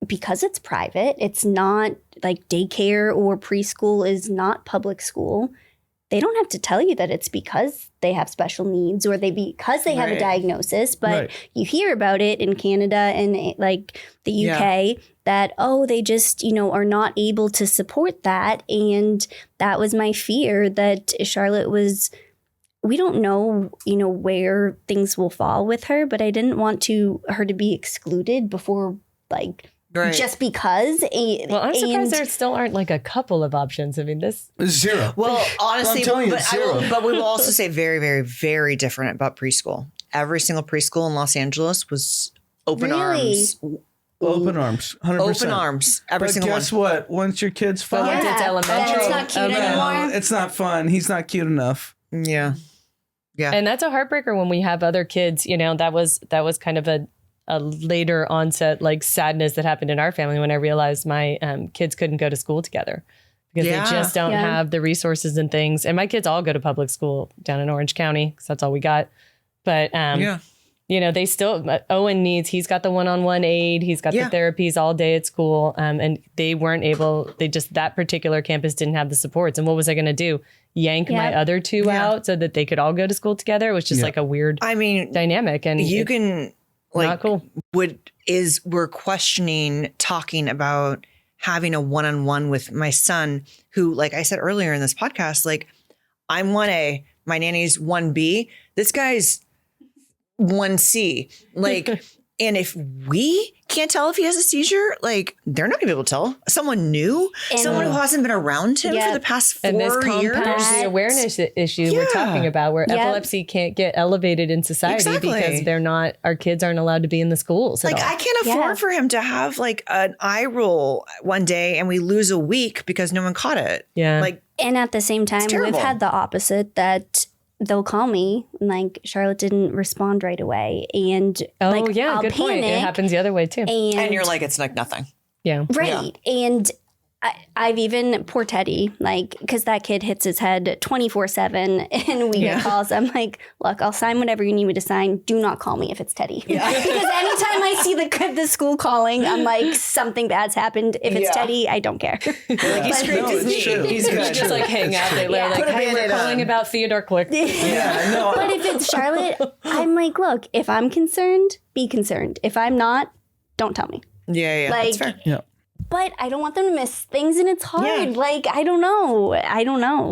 B: because it's private, it's not like daycare or preschool is not public school. They don't have to tell you that it's because they have special needs or because they have a diagnosis, but you hear about it in Canada and like the UK that, they just, are not able to support that. And that was my fear, that Charlotte was, we don't know, where things will fall with her, but I didn't want her to be excluded before like
C: Right.
B: just because.
D: Well, I'm surprised there still aren't like a couple of options. I mean, this
A: Zero.
C: Well, honestly,
A: I'm telling you,
C: but,
A: zero.
C: but we will also say very, very, very different about preschool. Every single preschool in Los Angeles was open
B: Really?
C: arms.
A: Open arms, 100%.
C: Open arms. Every
A: But
C: single
A: guess
C: one.
A: what? Once your kid's
D: But
A: five,
D: once it's elementary.
B: It's not cute anymore.
A: it's not fun. He's not cute enough.
C: Yeah. Yeah.
D: And that's a heartbreaker when we have other kids. You know, that was kind of a later onset like sadness that happened in our family when I realized my kids couldn't go to school together because
C: Yeah.
D: they just don't
B: Yeah.
D: have the resources and things. And my kids all go to public school down in Orange County because that's all we got. But
C: Yeah.
D: you know, they still, Owen he's got the one-on-one aid. He's got
C: Yeah.
D: the therapies all day at school. And they weren't able, that particular campus didn't have the supports. And what was I going to do? Yank my
B: Yeah.
D: other two
C: Yeah.
D: out so that they could all go to school together? It was just
A: Yeah.
D: like a weird
C: I mean,
D: dynamic. And
C: you
D: it's
C: can like
D: not cool.
C: we're questioning talking about having a one-on-one with my son who, like I said earlier in this podcast, like I'm 1A, my nanny's 1B. This guy's 1C. Like, and if we can't tell if he has a seizure, like they're not gonna be able to tell. Someone new,
B: And-
C: someone who hasn't been around him
B: Yeah.
C: for the past 4
D: And this
C: years.
D: compounds the awareness issue we're
C: Yeah.
D: talking about, where
B: Yeah.
D: epilepsy can't get elevated in society
C: Exactly.
D: because our kids aren't allowed to be in the schools at
C: Like
D: all.
C: I can't afford
B: Yeah.
C: for him to have like an eye roll one day and we lose a week because no one caught it.
D: Yeah.
C: Like
B: And at the same time, we've
C: terrible.
B: had the opposite that they'll call me and like Charlotte didn't respond right away, and
D: oh
B: like
D: yeah,
B: I'll
D: good point. It
B: panic,
D: happens the other way too.
C: and you're like, it's like nothing.
D: Yeah.
B: right, and I've even poor Teddy, like because that kid hits his head 24/7, and we
C: Yeah.
B: get calls. I'm like, look, I'll sign whatever you need me to sign. Do not call me if it's Teddy, because anytime I see the school calling, I'm like, something bad's happened. If it's
C: Yeah.
B: Teddy, I don't care.
C: Like he
B: But-
C: scraped
A: No,
C: his
A: it's
C: knee.
A: true.
C: He's
A: It's
C: good.
D: Just like hang out. They
B: Yeah.
D: like,
C: Put a
D: hey, we're
C: Band-Aid
D: calling
C: on.
D: about Theodore Click.
A: Yeah, no.
B: But if it's Charlotte, I'm like, look, if I'm concerned, be concerned. If I'm not, don't tell me.
C: Yeah,
B: Like-
C: that's fair.
A: Yeah.
B: But I don't want them to miss things, and it's hard.
C: Yeah.
B: Like, I don't know.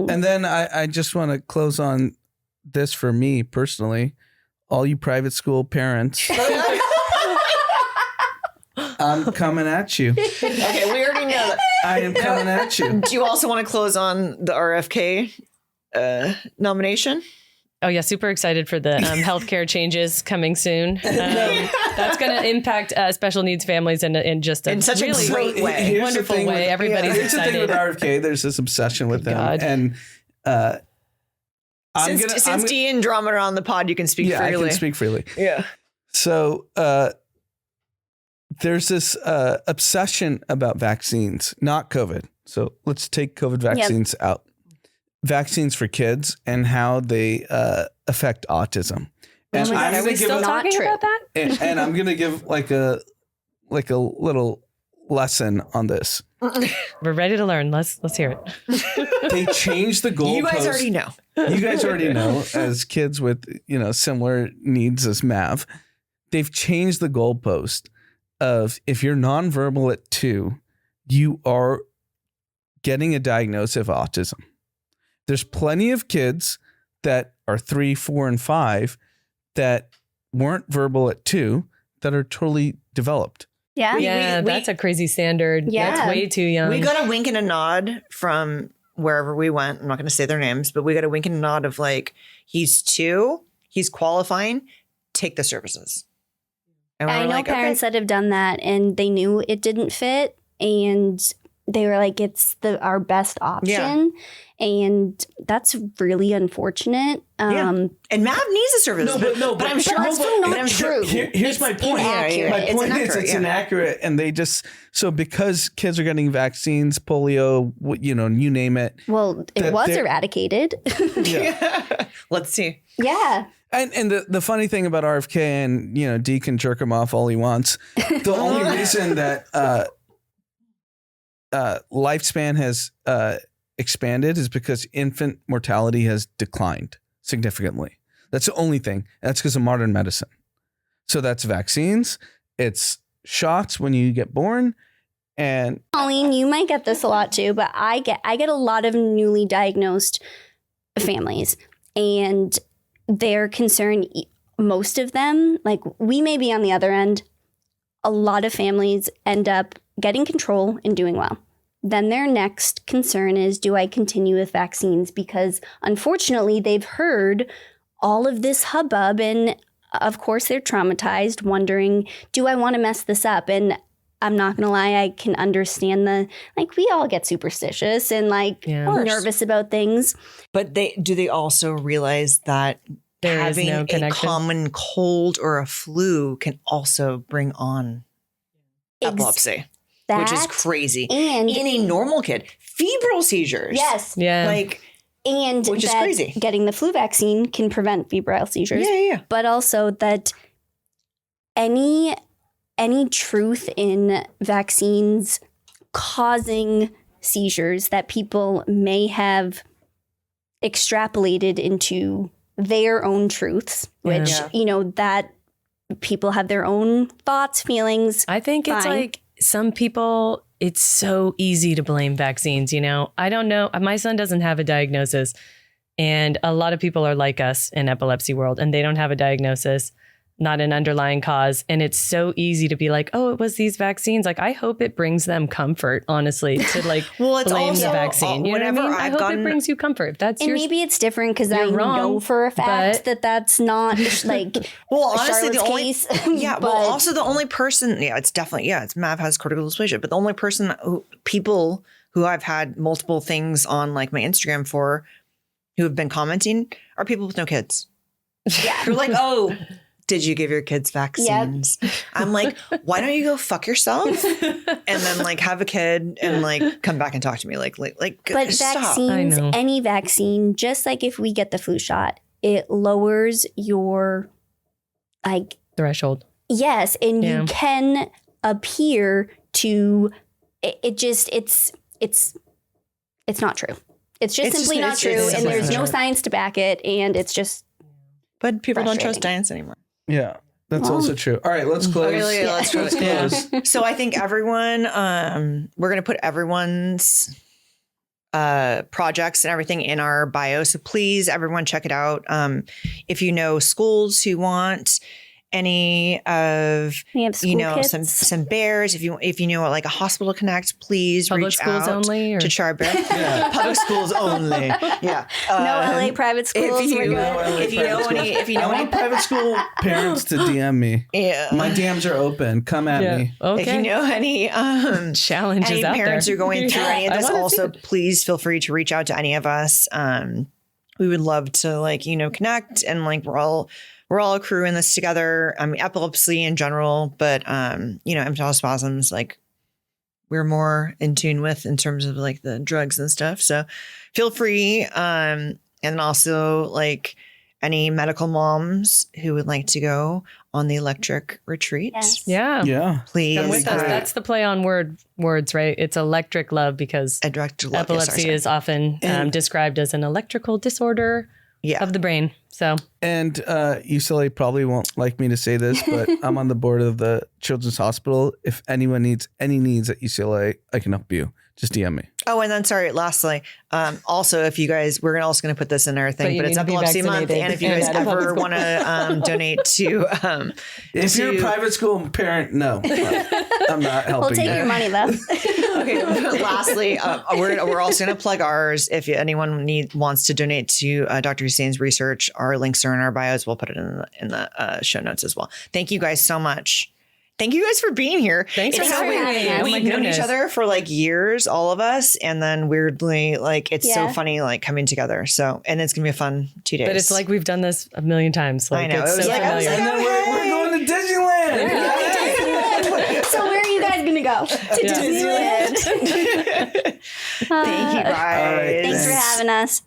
A: And then I just want to close on this for me personally. All you private school parents, I'm coming at you.
C: Okay, we already know that.
A: I am coming at you.
C: Do you also want to close on the RFK nomination?
D: Oh yeah, super excited for the healthcare changes coming soon. That's going to impact special needs families in just a
C: In such a
D: really
C: great way.
A: Here's the
D: wonderful
A: thing
D: way.
A: with-
D: Everybody's
A: Here's the thing
D: excited.
A: with RFK. There's this obsession with them,
D: God.
A: and
C: Since Dee and Drama are on the pod, you can speak
A: yeah,
C: freely.
A: I can speak freely.
C: Yeah.
A: So there's this obsession about vaccines, not COVID. So let's take COVID vaccines out. Vaccines for kids and how they affect autism. And
B: my God,
A: I'm
B: are
A: gonna
B: we
A: give
B: still
A: a,
B: not
D: talking
B: true.
D: about that?
A: and I'm gonna give like a little lesson on this.
D: We're ready to learn. Let's hear it.
A: They changed the goalpost.
C: You guys already know.
A: You guys already know, as kids with similar needs as Mav, they've changed the goalpost of if you're nonverbal at 2, you are getting a diagnosis of autism. There's plenty of kids that are 3, 4, and 5 that weren't verbal at 2 that are totally developed.
B: Yeah.
D: Yeah,
C: we-
D: that's a crazy standard.
B: Yeah.
D: That's way too young.
C: We got a wink and a nod from wherever we went. I'm not going to say their names, but we got a wink and a nod of like, he's 2, he's qualifying, take the services. And
B: I
C: we're
B: know
C: like,
B: parents
C: okay.
B: that have done that, and they knew it didn't fit, and they were like, it's our best option. And that's really unfortunate.
C: Yeah. And Mav needs the services. but I'm sure
B: that's not true.
A: Here's my point.
B: inaccurate.
A: My
B: It's
A: point is
C: inaccurate,
A: it's
C: yeah.
A: inaccurate, and they just because kids are getting vaccines, polio, you name it.
B: Well, it
A: That
B: was
A: they're-
B: eradicated.
C: Let's see.
B: Yeah.
A: And the funny thing about RFK, and Dee can jerk him off all he wants. The only reason that lifespan has expanded is because infant mortality has declined significantly. That's the only thing. That's because of modern medicine. So that's vaccines. It's shots when you get born, and
B: Colleen, you might get this a lot too, but I get a lot of newly diagnosed families, and they're concerned. Most of them, like we may be on the other end. a lot of families end up getting control and doing well. Then their next concern is, do I continue with vaccines? Because unfortunately, they've heard all of this hubbub, and of course they're traumatized, wondering, do I want to mess this up? And I'm not going to lie, I can understand we all get superstitious and nervous about things.
C: But do they also realize that
D: There is
C: having
D: no
C: a
D: connection.
C: common cold or a flu can also bring on epilepsy, which is crazy.
B: And
C: in a normal kid, febrile seizures.
B: yes.
D: Yeah.
B: And
C: which is
B: that
C: crazy.
B: Getting the flu vaccine can prevent febrile seizures.
C: Yeah.
B: But also that any truth in vaccines causing seizures that people may have extrapolated into their own truths, which, that people have their own thoughts, feelings.
D: I think it's
B: Fine.
D: like some people, it's so easy to blame vaccines. I don't know. My son doesn't have a diagnosis, and a lot of people are like us in epilepsy world, and they don't have a diagnosis, not an underlying cause. And it's so easy to be like, oh, it was these vaccines. I hope it brings them comfort, honestly, to
C: Well, it's
D: blame
C: also
D: the vaccine. You know what I mean? I hope it brings you comfort. That's
B: And
D: your
B: maybe it's different because I
D: you're wrong,
B: know for a fact
D: but-
B: that that's not
C: Well, honestly,
B: Charlotte's
C: the only
B: case.
C: well,
B: but
C: also the only person, it's definitely it's Mav has cortical dysplasia, but the only people who I've had multiple things on my Instagram for, who have been commenting, are people with no kids.
B: yeah.
C: They're like, oh, did you give your kids vaccines? I'm like, why don't you go fuck yourself and then have a kid and come back and talk to me
B: But
C: stop.
B: vaccines,
D: I know.
B: any vaccine, just like if we get the flu shot, it lowers your
D: threshold.
B: yes, and
D: Yeah.
B: you can appear to it's not true. It's just
C: It's
B: simply
C: just-
B: not
C: it's
B: true, and
C: simply
B: there's
C: not
B: no
C: true.
B: science to back it, and it's just
C: But people don't trust
B: frustrating.
C: science anymore.
A: Yeah, that's also true. All right, let's close.
C: Okay, let's close.
A: Let's close.
C: So I think everyone, we're going to put everyone's projects and everything in our bio. So please, everyone, check it out. If you know schools who want any of
B: we have school kits.
C: some bears, if you know a hospital connect, please
D: Public
C: reach
D: schools
C: out
D: only, or
C: to Char Bear. Public schools only. Yeah.
B: no LA private schools.
C: If
B: we're
C: you,
B: good.
C: if you know any,
A: I want private school parents to DM me.
C: yeah.
A: My DMs are open. Come at me.
D: Okay.
C: If you know any
D: Challenges
C: any
D: out
C: parents
D: there.
C: are going through any of
D: I
C: this,
D: wanna see
C: also
D: it.
C: please feel free to reach out to any of us. We would love to connect, and we're all a crew in this together. I mean, epilepsy in general, but infantile spasms, we're more in tune with in terms of the drugs and stuff. So feel free. And also any medical moms who would like to go on the electric retreats.
B: Yes.
D: Yeah.
A: Yeah.
C: Please.
D: Come with us. That's the play on words, right? It's electric love because epilepsy is often described as an electrical disorder of the brain. So,
A: And UCLA probably won't like me to say this, but I'm on the board of the Children's Hospital. If anyone needs any needs at UCLA, I can help you. Just DM me.
C: Oh, and then lastly, also if you guys, we're also going to put this in our thing,
D: you
C: but it's
D: need to be
C: Epilepsy Month,
D: vaccinated
C: and if you guys
D: and at a public
C: ever
D: school.
C: want to donate to,
A: If you're a private school parent, no, I'm not helping.
B: We'll take
A: you.
B: your money though.
C: okay. Lastly, we're also going to plug ours. If anyone wants to donate to Dr. Hussein's research, our links are in our bios. We'll put it in the show notes as well. Thank you guys so much. Thank you guys for being here.
D: Thanks for
B: having me. Oh
C: We've known each other for years, all of us, and then weirdly, it's so
B: Yeah.
C: funny coming together. So, and it's gonna be a fun 2 days.
D: but it's we've done this a million times.
C: I know.
D: It's
C: It was
D: so
C: I was
D: familiar.
A: And then we're going to Disneyland.
B: So where are you guys gonna go? To Disneyland.
C: Thank you guys.
A: All right,
B: Thanks for having us.